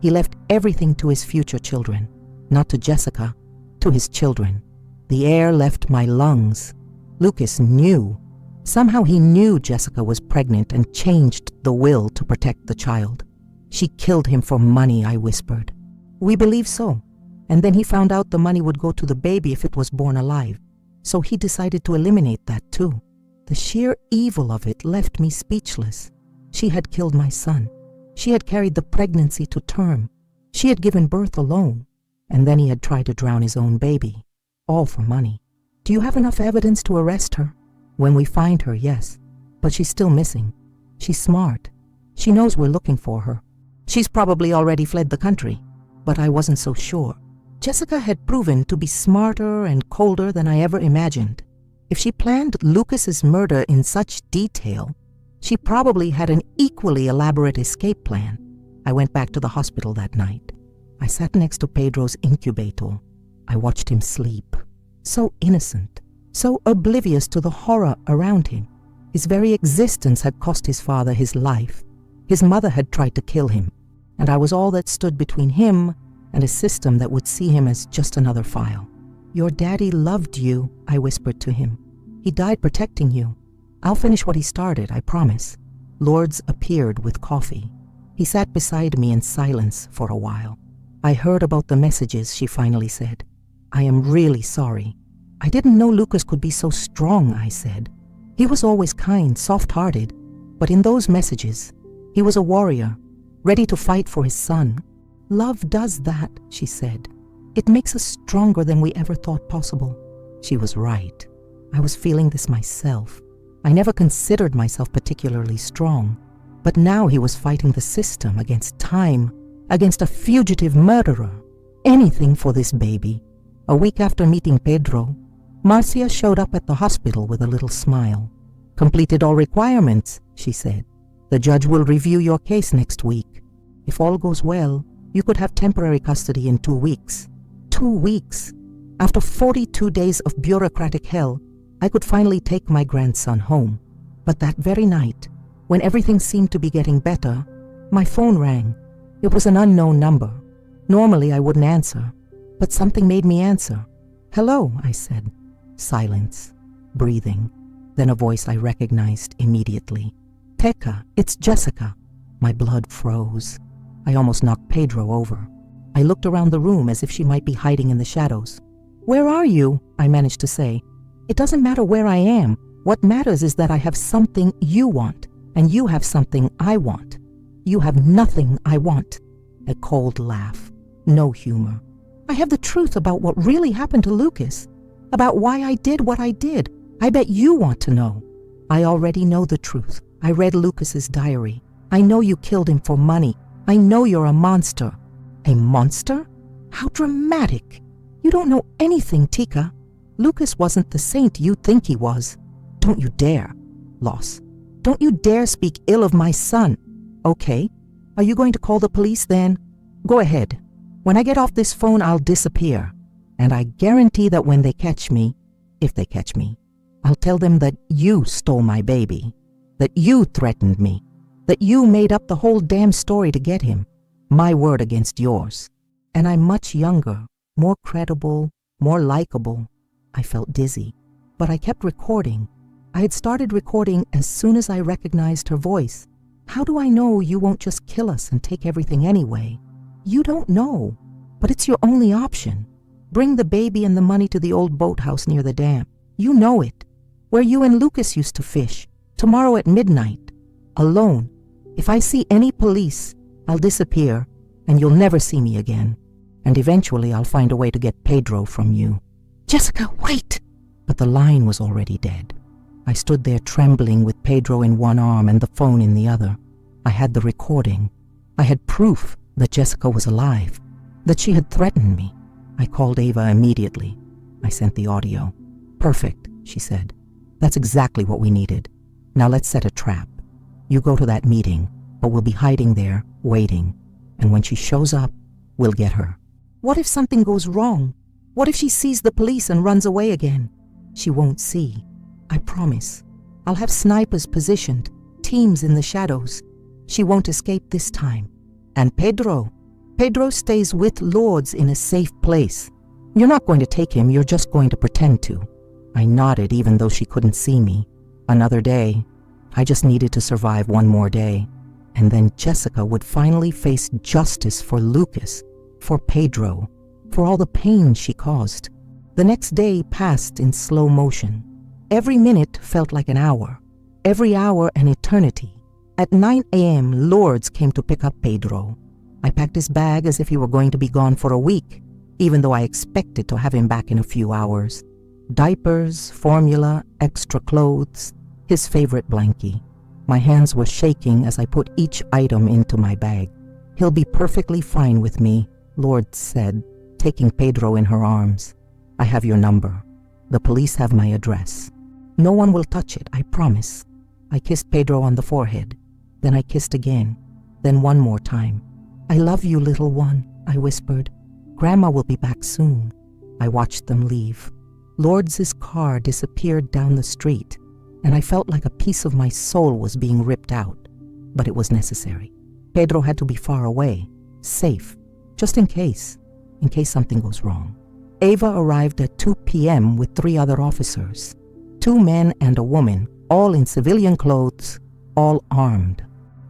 He left everything to his future children. Not to Jessica, to his children. The air left my lungs. Lucas knew. Somehow he knew Jessica was pregnant and changed the will to protect the child. She killed him for money, I whispered. We believe so. And then he found out the money would go to the baby if it was born alive. So he decided to eliminate that too. The sheer evil of it left me speechless. She had killed my son. She had carried the pregnancy to term. She had given birth alone. And then he had tried to drown his own baby. All for money. Do you have enough evidence to arrest her? When we find her, yes. But she's still missing. She's smart. She knows we're looking for her. She's probably already fled the country. But I wasn't so sure. Jessica had proven to be smarter and colder than I ever imagined. If she planned Lucas's murder in such detail, She probably had an equally elaborate escape plan. I went back to the hospital that night. I sat next to Pedro's incubator. I watched him sleep. So innocent, so oblivious to the horror around him. His very existence had cost his father his life. His mother had tried to kill him, and I was all that stood between him and a system that would see him as just another file. "Your daddy loved you," I whispered to him. "He died protecting you. I'll finish what he started, I promise." Lourdes appeared with coffee. He sat beside me in silence for a while. "I heard about the messages," she finally said. "I am really sorry. I didn't know Lucas could be so strong," I said. "He was always kind, soft-hearted, but in those messages, he was a warrior, ready to fight for his son. Love does that," she said. "It makes us stronger than we ever thought possible." She was right. I was feeling this myself. I never considered myself particularly strong, but now he was fighting the system against time, against a fugitive murderer. Anything for this baby. A week after meeting Pedro, Marcia showed up at the hospital with a little smile. "Completed all requirements," she said. "The judge will review your case next week. If all goes well, you could have temporary custody in 2 weeks. 2 weeks! After 42 days of bureaucratic hell, I could finally take my grandson home. But that very night, when everything seemed to be getting better, my phone rang. It was an unknown number. Normally I wouldn't answer, but something made me answer. "Hello," I said. Silence. Breathing. Then a voice I recognized immediately. "Pekka, it's Jessica." My blood froze. I almost knocked Pedro over. I looked around the room as if she might be hiding in the shadows. "Where are you?" I managed to say. "It doesn't matter where I am. What matters is that I have something you want, and you have something I want. You have nothing I want." A cold laugh. No humor. "I have the truth about what really happened to Lucas, about why I did what I did. I bet you want to know." "I already know the truth. I read Lucas's diary. I know you killed him for money. I know you're a monster." "A monster? How dramatic. You don't know anything, Tika. Lucas wasn't the saint you think he was. Don't you dare." Loss. "Don't you dare speak ill of my son." "Okay. Are you going to call the police then?" "Go ahead. When I get off this phone, I'll disappear. And I guarantee that when they catch me, if they catch me, I'll tell them that you stole my baby, that you threatened me, that you made up the whole damn story to get him. My word against yours. And I'm much younger, more credible, more likable." I felt dizzy, but I kept recording. I had started recording as soon as I recognized her voice. "How do I know you won't just kill us and take everything anyway? You don't know, but it's your only option. Bring the baby and the money to the old boathouse near the dam. You know it. Where you and Lucas used to fish. Tomorrow at midnight. Alone. If I see any police, I'll disappear, and you'll never see me again. And eventually I'll find a way to get Pedro from you." "Jessica, wait!" But the line was already dead. I stood there trembling with Pedro in one arm and the phone in the other. I had the recording. I had proof that Jessica was alive, that she had threatened me. I called Ava immediately. I sent the audio. "Perfect," she said. "That's exactly what we needed. Now let's set a trap. You go to that meeting, but we'll be hiding there, waiting. And when she shows up, we'll get her." "What if something goes wrong? What if she sees the police and runs away again?" "She won't see. I promise. I'll have snipers positioned, teams in the shadows. She won't escape this time. And Pedro stays with Lourdes in a safe place. You're not going to take him, you're just going to pretend to." I nodded even though she couldn't see me. Another day. I just needed to survive one more day. And then Jessica would finally face justice for Lucas, for Pedro, for all the pain she caused. The next day passed in slow motion. Every minute felt like an hour. Every hour an eternity. At 9 a.m., Lourdes came to pick up Pedro. I packed his bag as if he were going to be gone for a week, even though I expected to have him back in a few hours. Diapers, formula, extra clothes, his favorite blankie. My hands were shaking as I put each item into my bag. "He'll be perfectly fine with me," Lourdes said, taking Pedro in her arms. "I have your number. The police have my address. No one will touch it, I promise. I kissed Pedro on the forehead. Then I kissed again. Then one more time. "I love you, little one," I whispered. "Grandma will be back soon." I watched them leave. Lords' car disappeared down the street, and I felt like a piece of my soul was being ripped out. But it was necessary. Pedro had to be far away, safe, just in case something goes wrong. Ava arrived at 2 p.m. with 3 other officers, 2 men and a woman, all in civilian clothes, all armed.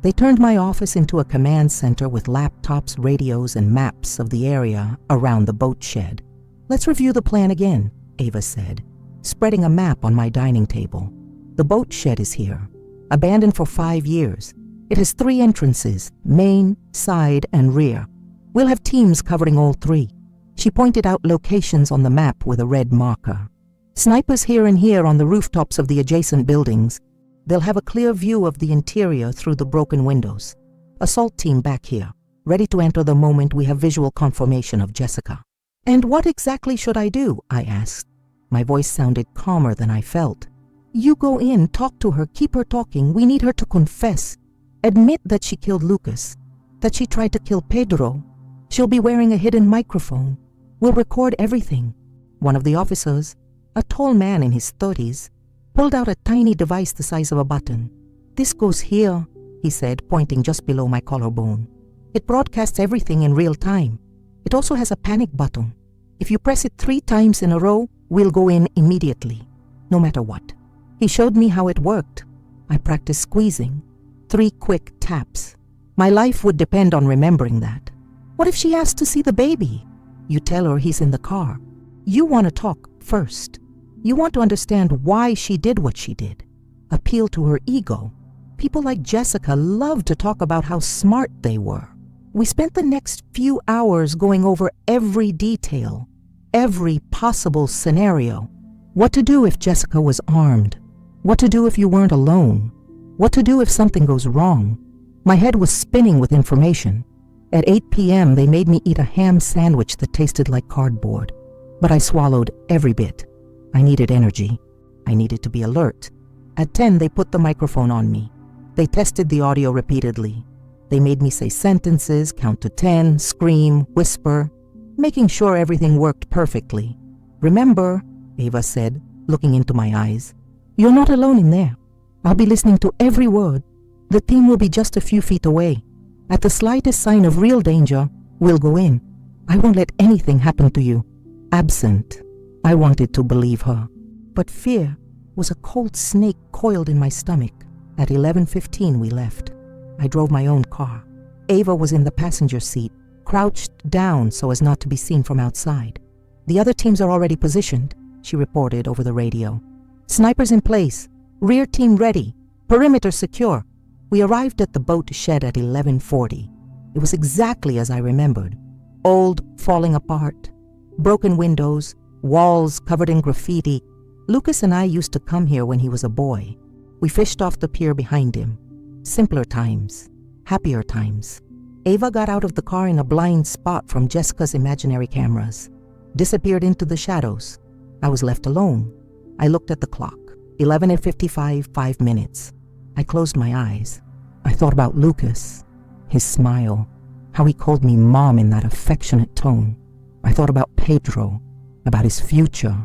They turned my office into a command center with laptops, radios, and maps of the area around the boat shed. "Let's review the plan again," Ava said, spreading a map on my dining table. "The boat shed is here, abandoned for 5 years. It has 3 entrances, main, side, and rear. We'll have teams covering all 3. She pointed out locations on the map with a red marker. "Snipers here and here on the rooftops of the adjacent buildings. They'll have a clear view of the interior through the broken windows. Assault team back here, ready to enter the moment we have visual confirmation of Jessica." "And what exactly should I do?" I asked. My voice sounded calmer than I felt. "You go in, talk to her, keep her talking. We need her to confess. Admit that she killed Lucas, that she tried to kill Pedro. She'll be wearing a hidden microphone. We'll record everything." One of the officers, a tall man in his 30s, pulled out a tiny device the size of a button. "This goes here," he said, pointing just below my collarbone. "It broadcasts everything in real time. It also has a panic button. If you press it 3 times in a row, we'll go in immediately, no matter what." He showed me how it worked. I practiced squeezing. 3 quick taps. My life would depend on remembering that. "What if she asks to see the baby?" "You tell her he's in the car. You want to talk first. You want to understand why she did what she did. Appeal to her ego. People like Jessica love to talk about how smart they were." We spent the next few hours going over every detail, every possible scenario. What to do if Jessica was armed? What to do if you weren't alone? What to do if something goes wrong? My head was spinning with information. At 8 p.m., they made me eat a ham sandwich that tasted like cardboard. But I swallowed every bit. I needed energy. I needed to be alert. At 10, they put the microphone on me. They tested the audio repeatedly. They made me say sentences, count to 10, scream, whisper, making sure everything worked perfectly. "Remember," Ava said, looking into my eyes, "you're not alone in there. I'll be listening to every word. The team will be just a few feet away. At the slightest sign of real danger, we'll go in. I won't let anything happen to you." Absent. I wanted to believe her. But fear was a cold snake coiled in my stomach. At 11:15 we left. I drove my own car. Ava was in the passenger seat, crouched down so as not to be seen from outside. "The other teams are already positioned," she reported over the radio. "Snipers in place. Rear team ready. Perimeter secure." We arrived at the boat shed at 11:40. It was exactly as I remembered. Old, falling apart. Broken windows, walls covered in graffiti. Lucas and I used to come here when he was a boy. We fished off the pier behind him. Simpler times. Happier times. Ava got out of the car in a blind spot from Jessica's imaginary cameras. Disappeared into the shadows. I was left alone. I looked at the clock. 11:55, 5 minutes. I closed my eyes. I thought about Lucas, his smile, how he called me Mom in that affectionate tone. I thought about Pedro, about his future,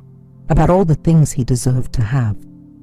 about all the things he deserved to have.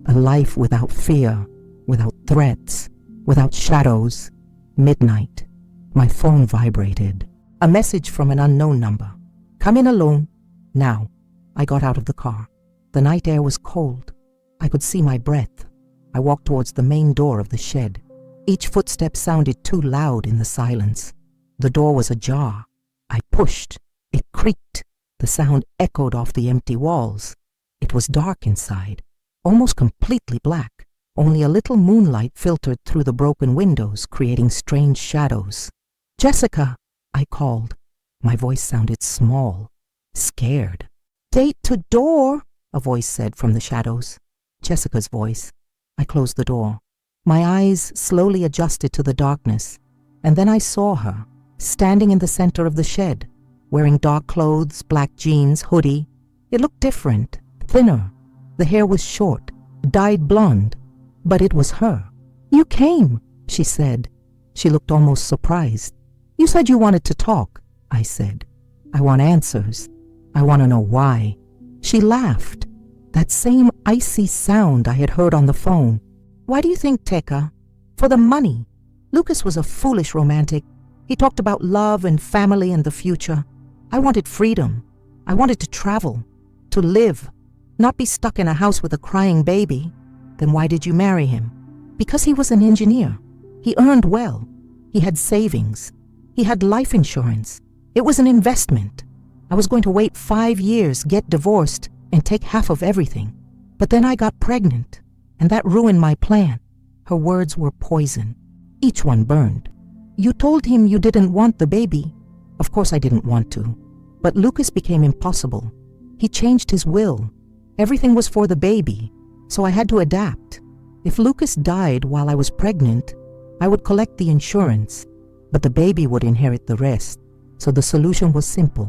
A life without fear, without threats, without shadows. Midnight. My phone vibrated. A message from an unknown number. "Come in alone. Now." I got out of the car. The night air was cold. I could see my breath. I walked towards the main door of the shed. Each footstep sounded too loud in the silence. The door was ajar. I pushed. It creaked. The sound echoed off the empty walls. It was dark inside, almost completely black. Only a little moonlight filtered through the broken windows, creating strange shadows. "Jessica," I called. My voice sounded small, scared. "Date to door," a voice said from the shadows. Jessica's voice. I closed the door. My eyes slowly adjusted to the darkness, and then I saw her, standing in the center of the shed, wearing dark clothes, black jeans, hoodie. It looked different, thinner. The hair was short, dyed blonde. But it was her. "You came," she said. She looked almost surprised. "You said you wanted to talk," I said. "I want answers. I want to know why." She laughed. That same icy sound I had heard on the phone. "Why do you think, Teka?" "For the money. Lucas was a foolish romantic. He talked about love and family and the future. I wanted freedom. I wanted to travel, to live, not be stuck in a house with a crying baby." "Then why did you marry him?" "Because he was an engineer. He earned well. He had savings. He had life insurance. It was an investment. I was going to wait 5 years, get divorced, and take half of everything. But then I got pregnant, and that ruined my plan." Her words were poison. Each one burned. "You told him you didn't want the baby." "Of course I didn't want to. But Lucas became impossible. He changed his will. Everything was for the baby, so I had to adapt. If Lucas died while I was pregnant, I would collect the insurance, but the baby would inherit the rest. So the solution was simple.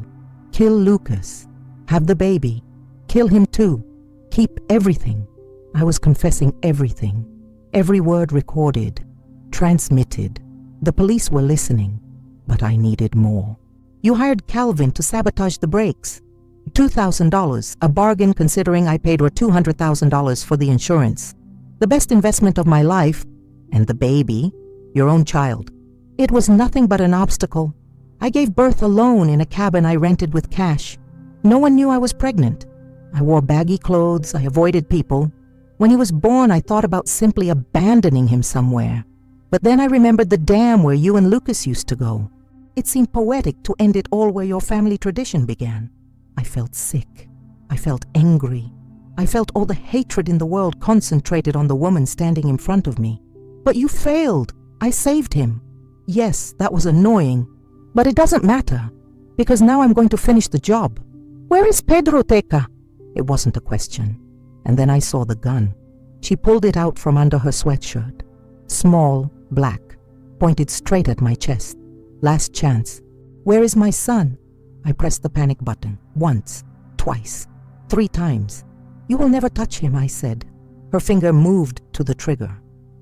Kill Lucas. Have the baby. Kill him too. Keep everything." I was confessing everything. Every word recorded, transmitted. The police were listening, but I needed more. "You hired Calvin to sabotage the brakes. $2,000, a bargain considering I paid her $200,000 for the insurance. The best investment of my life, and the baby, your own child. It was nothing but an obstacle. I gave birth alone in a cabin I rented with cash. No one knew I was pregnant. I wore baggy clothes, I avoided people. When he was born, I thought about simply abandoning him somewhere. But then I remembered the dam where you and Lucas used to go. It seemed poetic to end it all where your family tradition began. I felt sick. I felt angry. I felt all the hatred in the world concentrated on the woman standing in front of me. But you failed. I saved him. Yes, that was annoying. But it doesn't matter, because now I'm going to finish the job. Where is Pedro, Teka? It wasn't a question. And then I saw the gun. She pulled it out from under her sweatshirt. Small, black, pointed straight at my chest. Last chance. Where is my son? I pressed the panic button. Once, twice, 3 times. You will never touch him, I said. Her finger moved to the trigger.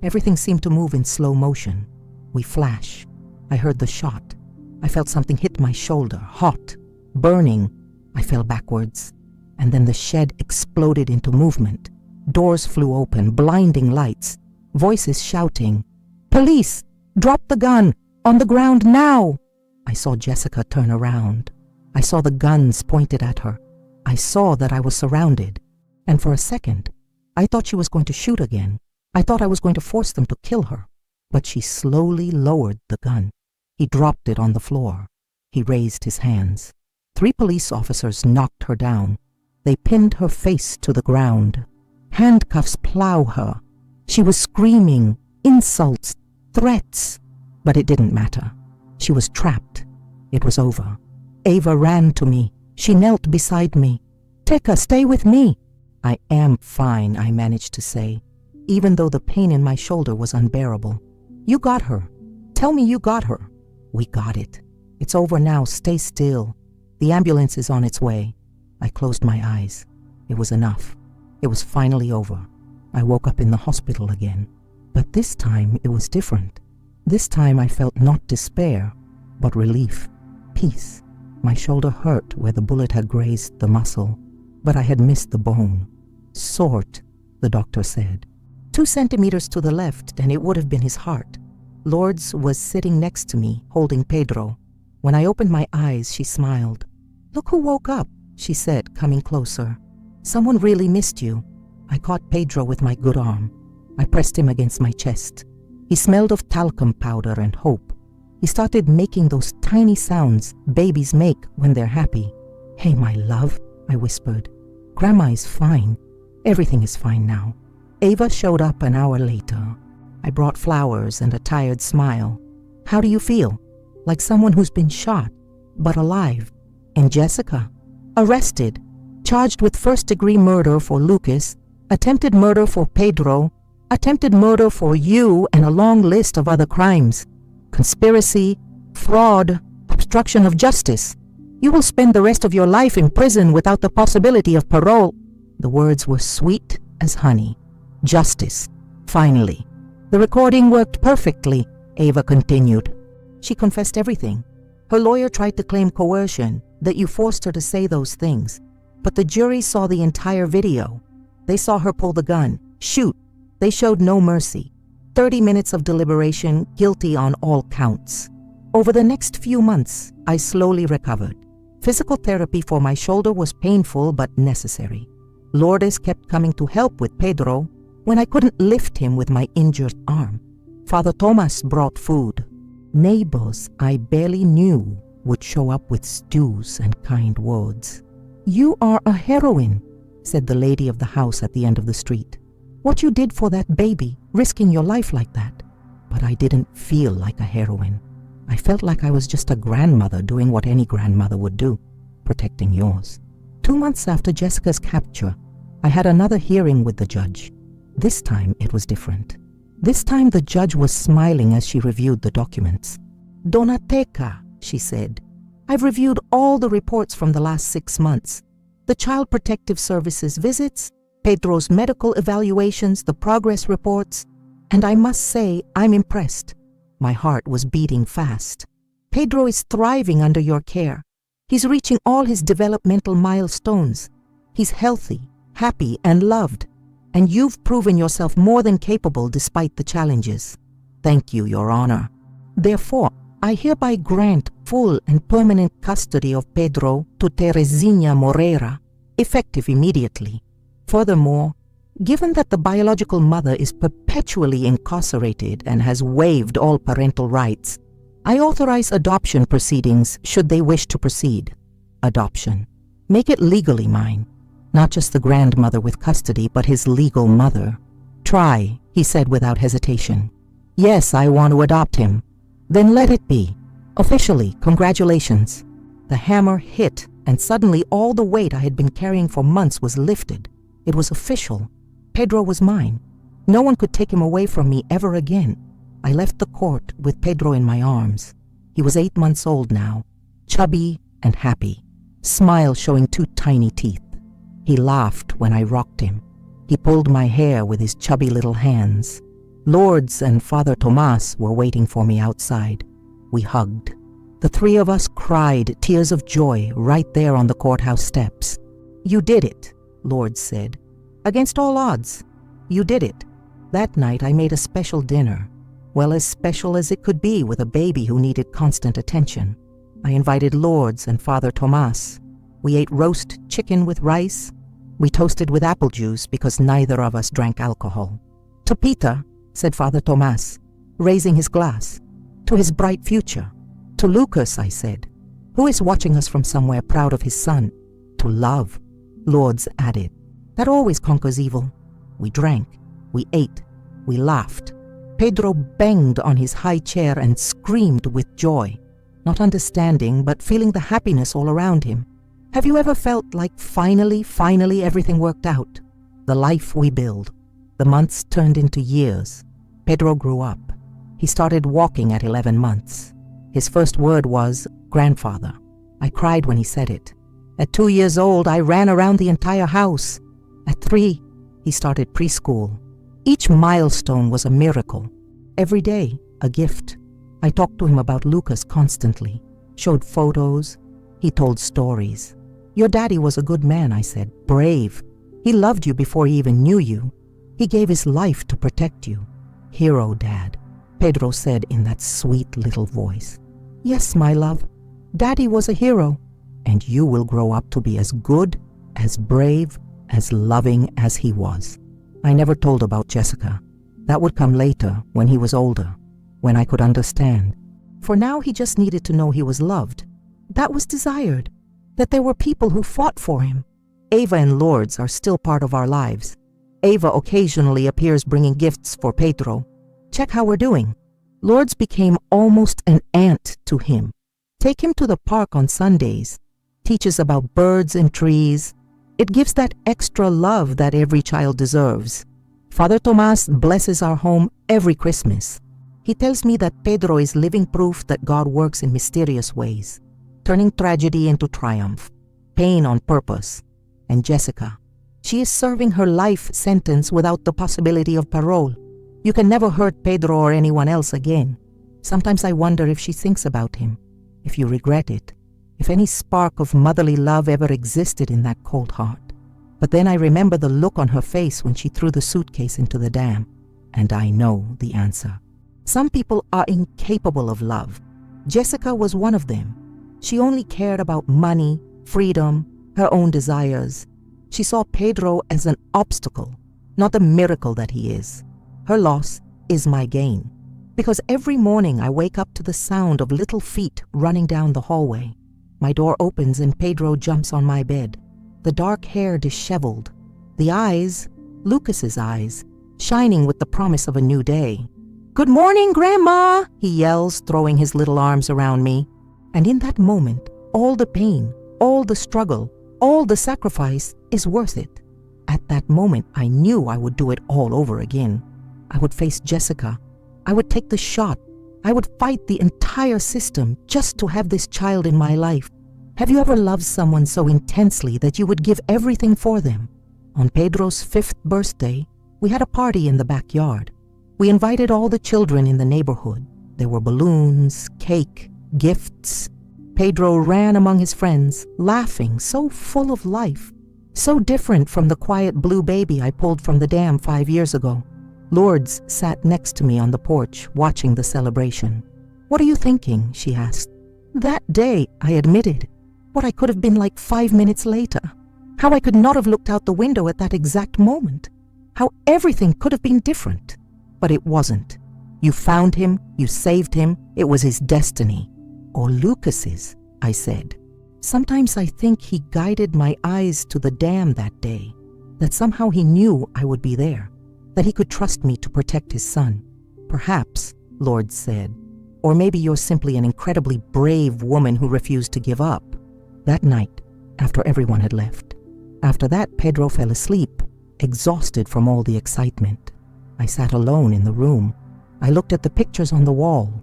Everything seemed to move in slow motion. We flash. I heard the shot. I felt something hit my shoulder, hot, burning. I fell backwards. And then the shed exploded into movement. Doors flew open, blinding lights. Voices shouting, "Police! Drop the gun! On the ground now!" I saw Jessica turn around. I saw the guns pointed at her. I saw that I was surrounded. And for a second, I thought she was going to shoot again. I thought I was going to force them to kill her. But she slowly lowered the gun. He dropped it on the floor. He raised his hands. 3 police officers knocked her down. They pinned her face to the ground. Handcuffs plow her. She was screaming, insults, threats. But it didn't matter. She was trapped. It was over. Ava ran to me. She knelt beside me. "Teka, stay with me." "I am fine," I managed to say, even though the pain in my shoulder was unbearable. "You got her. Tell me you got her." "We got it. It's over now. Stay still. The ambulance is on its way." I closed my eyes. It was enough. It was finally over. I woke up in the hospital again. But this time it was different. This time I felt not despair, but relief, peace. My shoulder hurt where the bullet had grazed the muscle, but I had missed the bone. "Sort," the doctor said. 2 centimeters to the left, and it would have been his heart. Lourdes was sitting next to me, holding Pedro. When I opened my eyes, she smiled. "Look who woke up," she said, coming closer. "Someone really missed you." I caught Pedro with my good arm. I pressed him against my chest. He smelled of talcum powder and hope. He started making those tiny sounds babies make when they're happy. "Hey, my love," I whispered. "Grandma is fine. Everything is fine now." Ava showed up an hour later. I brought flowers and a tired smile. "How do you feel?" "Like someone who's been shot, but alive." "And Jessica?" "Arrested, charged with first-degree murder for Lucas, attempted murder for Pedro, attempted murder for you, and a long list of other crimes. Conspiracy, fraud, obstruction of justice. You will spend the rest of your life in prison without the possibility of parole." The words were sweet as honey. Justice, Finally, the recording worked perfectly, Ava continued. She confessed everything. Her lawyer tried to claim coercion, that you forced her to say those things. But the jury saw the entire video. They saw her pull the gun, shoot. They showed no mercy. 30 minutes of deliberation, guilty on all counts. Over the next few months, I slowly recovered. Physical therapy for my shoulder was painful but necessary. Lourdes kept coming to help with Pedro when I couldn't lift him with my injured arm. Father Tomas brought food. Neighbors I barely knew would show up with stews and kind words. "You are a heroine," said the lady of the house at the end of the street. "What you did for that baby, risking your life like that." But I didn't feel like a heroine. I felt like I was just a grandmother doing what any grandmother would do, protecting yours. 2 months after Jessica's capture, I had another hearing with the judge. This time it was different. This time the judge was smiling as she reviewed the documents. "Donateca," she said, "I've reviewed all the reports from the last 6 months. The Child Protective Services visits, Pedro's medical evaluations, the progress reports, and I must say I'm impressed." My heart was beating fast. "Pedro is thriving under your care. He's reaching all his developmental milestones. He's healthy, happy, and loved. And you've proven yourself more than capable despite the challenges. Thank you, Your Honor. Therefore, I hereby grant full and permanent custody of Pedro to Teresina Moreira, effective immediately. Furthermore, given that the biological mother is perpetually incarcerated and has waived all parental rights, I authorize adoption proceedings should they wish to proceed. Adoption. Make it legally mine. Not just the grandmother with custody, but his legal mother. Try, he said without hesitation. Yes, I want to adopt him. Then let it be. Officially, congratulations. The hammer hit, and suddenly all the weight I had been carrying for months was lifted. It was official. Pedro was mine. No one could take him away from me ever again. I left the court with Pedro in my arms. He was 8 months old now, chubby and happy, smile showing 2 tiny teeth. He laughed when I rocked him. He pulled my hair with his chubby little hands. Lourdes and Father Tomas were waiting for me outside. We hugged. The 3 of us cried tears of joy right there on the courthouse steps. "You did it," Lourdes said. "Against all odds, you did it." That night I made a special dinner. Well, as special as it could be with a baby who needed constant attention. I invited Lourdes and Father Tomas. We ate roast chicken with rice. We toasted with apple juice because neither of us drank alcohol. "To Peter," said Father Tomas, raising his glass. "To his bright future." "To Lucas," I said, "who is watching us from somewhere proud of his son." "To love," Lourdes added. "That always conquers evil." We drank. We ate. We laughed. Pedro banged on his high chair and screamed with joy, not understanding but feeling the happiness all around him. Have you ever felt like finally everything worked out? The life we build. The months turned into years. Pedro grew up. He started walking at 11 months. His first word was, "Grandfather." I cried when he said it. At 2 years old, I ran around the entire house. At 3, he started preschool. Each milestone was a miracle. Every day, a gift. I talked to him about Lucas constantly, showed photos. He told stories. "Your daddy was a good man," I said, "brave. He loved you before he even knew you. He gave his life to protect you." "Hero, Dad," Pedro said in that sweet little voice. "Yes, my love. Daddy was a hero. And you will grow up to be as good, as brave, as loving as he was." I never told about Jessica. That would come later, when he was older, when I could understand. For now, he just needed to know he was loved. That was desired. That there were people who fought for him. Ava and Lourdes are still part of our lives. Ava occasionally appears bringing gifts for Pedro. Check how we're doing. Lourdes became almost an aunt to him. Take him to the park on Sundays. Teaches about birds and trees. It gives that extra love that every child deserves. Father Tomas blesses our home every Christmas. He tells me that Pedro is living proof that God works in mysterious ways, turning tragedy into triumph, pain on purpose. And Jessica, she is serving her life sentence without the possibility of parole. You can never hurt Pedro or anyone else again. Sometimes I wonder if she thinks about him, if you regret it, if any spark of motherly love ever existed in that cold heart. But then I remember the look on her face when she threw the suitcase into the dam, and I know the answer. Some people are incapable of love. Jessica was one of them. She only cared about money, freedom, her own desires. She saw Pedro as an obstacle, not the miracle that he is. Her loss is my gain, because every morning I wake up to the sound of little feet running down the hallway. My door opens and Pedro jumps on my bed, the dark hair disheveled, the eyes, Lucas's eyes, shining with the promise of a new day. "Good morning, Grandma," he yells, throwing his little arms around me. And in that moment, all the pain, all the struggle, all the sacrifice is worth it. At that moment, I knew I would do it all over again. I would face Jessica. I would take the shot. I would fight the entire system just to have this child in my life. Have you ever loved someone so intensely that you would give everything for them? On Pedro's 5th birthday, we had a party in the backyard. We invited all the children in the neighborhood. There were balloons, cake, gifts. Pedro ran among his friends, laughing, so full of life, so different from the quiet blue baby I pulled from the dam 5 years ago. Lourdes sat next to me on the porch, watching the celebration. "What are you thinking?" she asked. That day, I admitted what I could have been like 5 minutes later. How I could not have looked out the window at that exact moment. How everything could have been different. But it wasn't. You found him, you saved him, it was his destiny. Or Lucas's, I said. Sometimes I think he guided my eyes to the dam that day, that somehow he knew I would be there, that he could trust me to protect his son. Perhaps, Lourdes said, or maybe you're simply an incredibly brave woman who refused to give up. That night, after everyone had left. After that, Pedro fell asleep, exhausted from all the excitement. I sat alone in the room. I looked at the pictures on the wall.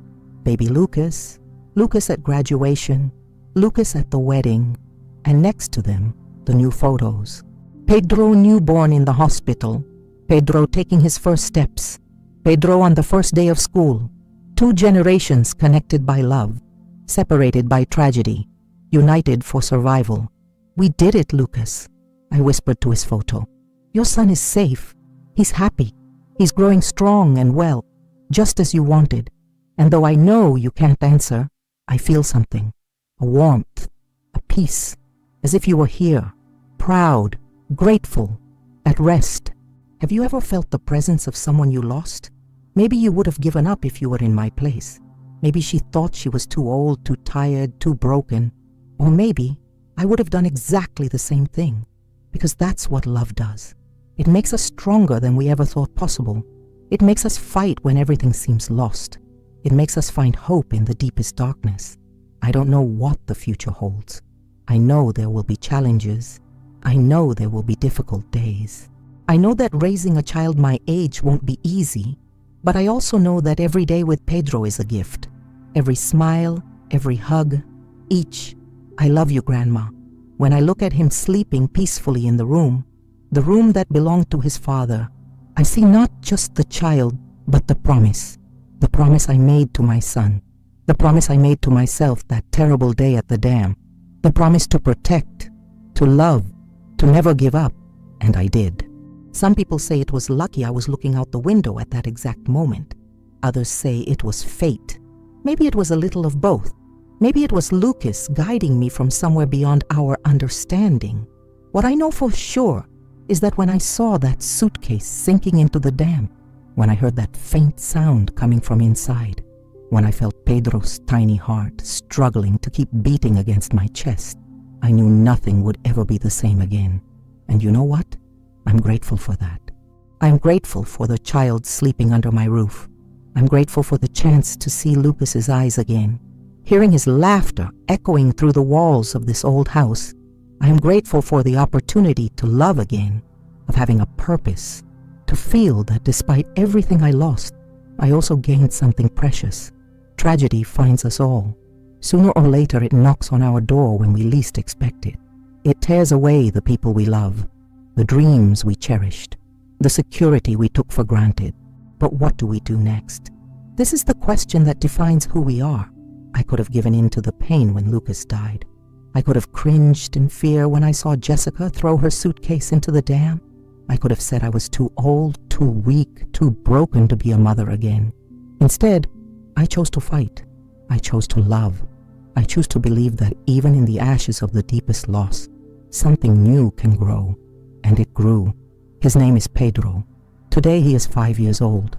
Baby Lucas, Lucas at graduation, Lucas at the wedding, and next to them, the new photos. Pedro newborn in the hospital, Pedro taking his first steps, Pedro on the first day of school. 2 generations connected by love, separated by tragedy, united for survival. "We did it, Lucas," I whispered to his photo. "Your son is safe. He's happy. He's growing strong and well, just as you wanted. And though I know you can't answer, I feel something, a warmth, a peace, as if you were here, proud, grateful, at rest. Have you ever felt the presence of someone you lost? Maybe you would have given up if you were in my place. Maybe she thought she was too old, too tired, too broken. Or maybe I would have done exactly the same thing, because that's what love does. It makes us stronger than we ever thought possible. It makes us fight when everything seems lost. It makes us find hope in the deepest darkness. I don't know what the future holds. I know there will be challenges. I know there will be difficult days. I know that raising a child my age won't be easy, but I also know that every day with Pedro is a gift. Every smile, every hug, each. I love you, Grandma. When I look at him sleeping peacefully in the room that belonged to his father, I see not just the child, but the promise I made to my son, the promise I made to myself that terrible day at the dam, the promise to protect, to love, to never give up, and I did. Some people say it was lucky I was looking out the window at that exact moment. Others say it was fate. Maybe it was a little of both. Maybe it was Lucas guiding me from somewhere beyond our understanding. What I know for sure is that when I saw that suitcase sinking into the dam, when I heard that faint sound coming from inside, when I felt Pedro's tiny heart struggling to keep beating against my chest, I knew nothing would ever be the same again. And you know what? I'm grateful for that. I'm grateful for the child sleeping under my roof. I'm grateful for the chance to see Lucas's eyes again, hearing his laughter echoing through the walls of this old house. I am grateful for the opportunity to love again, of having a purpose, to feel that despite everything I lost, I also gained something precious. Tragedy finds us all. Sooner or later it knocks on our door when we least expect it. It tears away the people we love, the dreams we cherished, the security we took for granted. But what do we do next? This is the question that defines who we are. I could have given in to the pain when Lucas died. I could have cringed in fear when I saw Jessica throw her suitcase into the dam. I could have said I was too old, too weak, too broken to be a mother again. Instead, I chose to fight. I chose to love. I choose to believe that even in the ashes of the deepest loss, something new can grow. And it grew. His name is Pedro. Today he is 5 years old.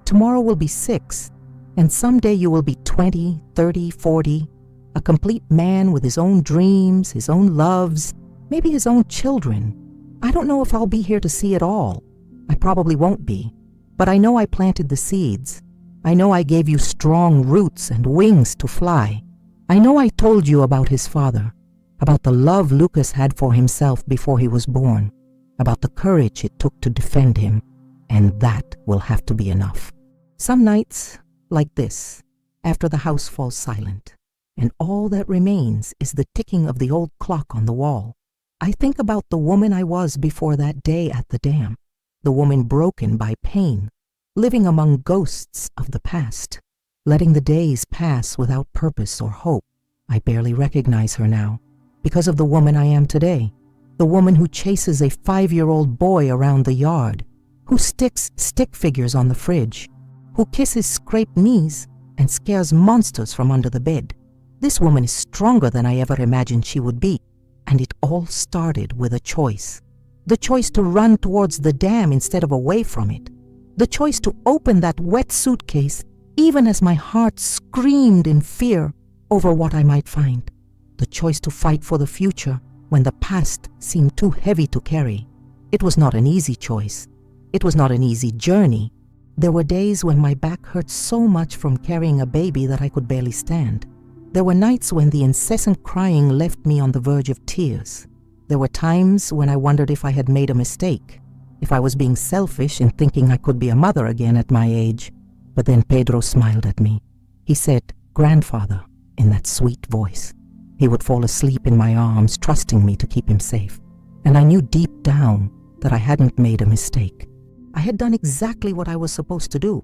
Tomorrow will be 6. And someday you will be 20, 30, 40, a complete man with his own dreams, his own loves, maybe his own children. I don't know if I'll be here to see it all. I probably won't be. But I know I planted the seeds. I know I gave you strong roots and wings to fly. I know I told you about his father, about the love Lucas had for himself before he was born, about the courage it took to defend him, and that will have to be enough. Some nights, like this, after the house falls silent, and all that remains is the ticking of the old clock on the wall, I think about the woman I was before that day at the dam, the woman broken by pain, living among ghosts of the past, letting the days pass without purpose or hope. I barely recognize her now, because of the woman I am today, the woman who chases a 5-year-old boy around the yard, who sticks stick figures on the fridge, who kisses scraped knees and scares monsters from under the bed. This woman is stronger than I ever imagined she would be, and it all started with a choice. The choice to run towards the dam instead of away from it. The choice to open that wet suitcase even as my heart screamed in fear over what I might find. The choice to fight for the future when the past seemed too heavy to carry. It was not an easy choice. It was not an easy journey. There were days when my back hurt so much from carrying a baby that I could barely stand. There were nights when the incessant crying left me on the verge of tears. There were times when I wondered if I had made a mistake, if I was being selfish in thinking I could be a mother again at my age. But then Pedro smiled at me. He said, "Grandfather," in that sweet voice. He would fall asleep in my arms, trusting me to keep him safe. And I knew deep down that I hadn't made a mistake. I had done exactly what I was supposed to do.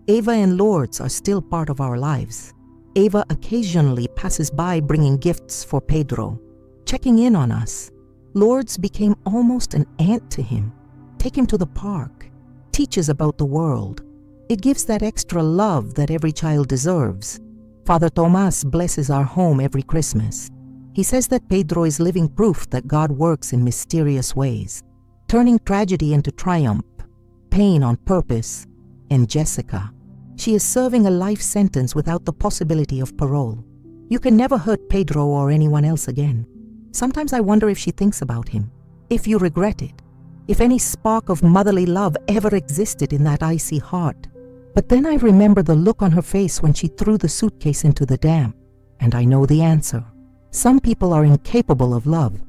Ava and Lourdes are still part of our lives. Ava occasionally passes by bringing gifts for Pedro, checking in on us. Lourdes became almost an aunt to him. Take him to the park, teaches about the world. It gives that extra love that every child deserves. Father Tomas blesses our home every Christmas. He says that Pedro is living proof that God works in mysterious ways, turning tragedy into triumph, pain on purpose. And Jessica, she is serving a life sentence without the possibility of parole. You can never hurt Pedro or anyone else again. Sometimes I wonder if she thinks about him, if you regret it, if any spark of motherly love ever existed in that icy heart. But then I remember the look on her face when she threw the suitcase into the dam, and I know the answer. Some people are incapable of love.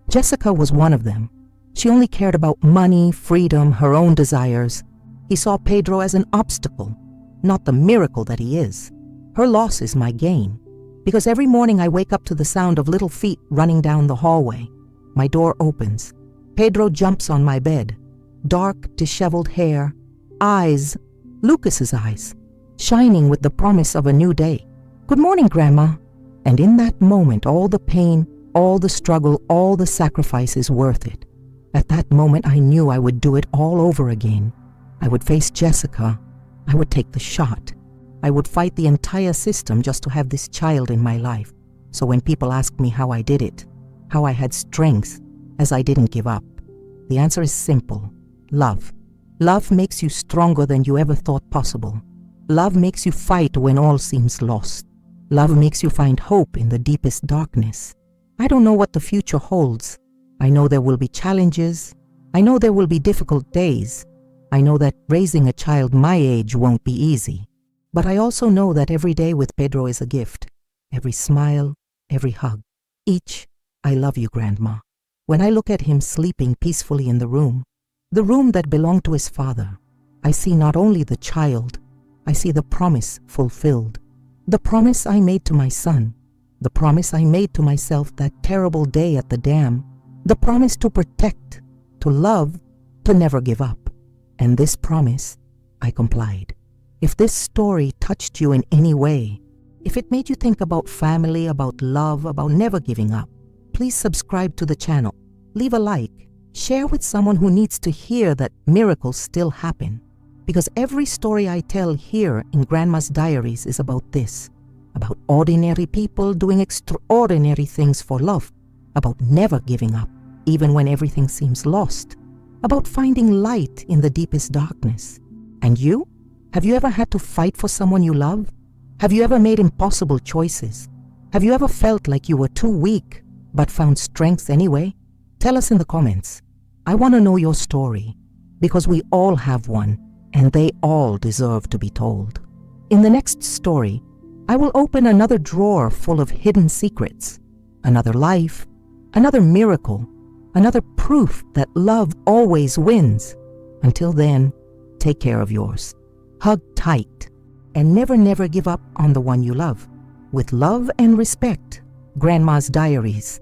Jessica was one of them. She only cared about money, freedom, her own desires. He saw Pedro as an obstacle, not the miracle that he is. Her loss is my gain, because every morning I wake up to the sound of little feet running down the hallway. My door opens. Pedro jumps on my bed. Dark, disheveled hair, eyes, Lucas's eyes, shining with the promise of a new day. "Good morning, Grandma." And in that moment, all the pain, all the struggle, all the sacrifice is worth it. At that moment, I knew I would do it all over again. I would face Jessica. I would take the shot. I would fight the entire system just to have this child in my life. So when people ask me how I did it, how I had strength, as I didn't give up, the answer is simple: love. Love makes you stronger than you ever thought possible. Love makes you fight when all seems lost. Love makes you find hope in the deepest darkness. I don't know what the future holds. I know there will be challenges. I know there will be difficult days. I know that raising a child my age won't be easy. But I also know that every day with Pedro is a gift. Every smile, every hug. Each, "I love you, Grandma." When I look at him sleeping peacefully in the room that belonged to his father, I see not only the child, I see the promise fulfilled. The promise I made to my son, the promise I made to myself that terrible day at the dam, the promise to protect, to love, to never give up. And this promise, I complied. If this story touched you in any way, if it made you think about family, about love, about never giving up, please subscribe to the channel, leave a like, share with someone who needs to hear that miracles still happen. Because every story I tell here in Grandma's Diaries is about this, about ordinary people doing extraordinary things for love, about never giving up, even when everything seems lost, about finding light in the deepest darkness. And you? Have you ever had to fight for someone you love? Have you ever made impossible choices? Have you ever felt like you were too weak, but found strength anyway? Tell us in the comments. I want to know your story, because we all have one, and they all deserve to be told. In the next story, I will open another drawer full of hidden secrets, another life, another miracle, another proof that love always wins. Until then, take care of yours. Hug tight, and never, never give up on the one you love. With love and respect, Grandma's Diaries.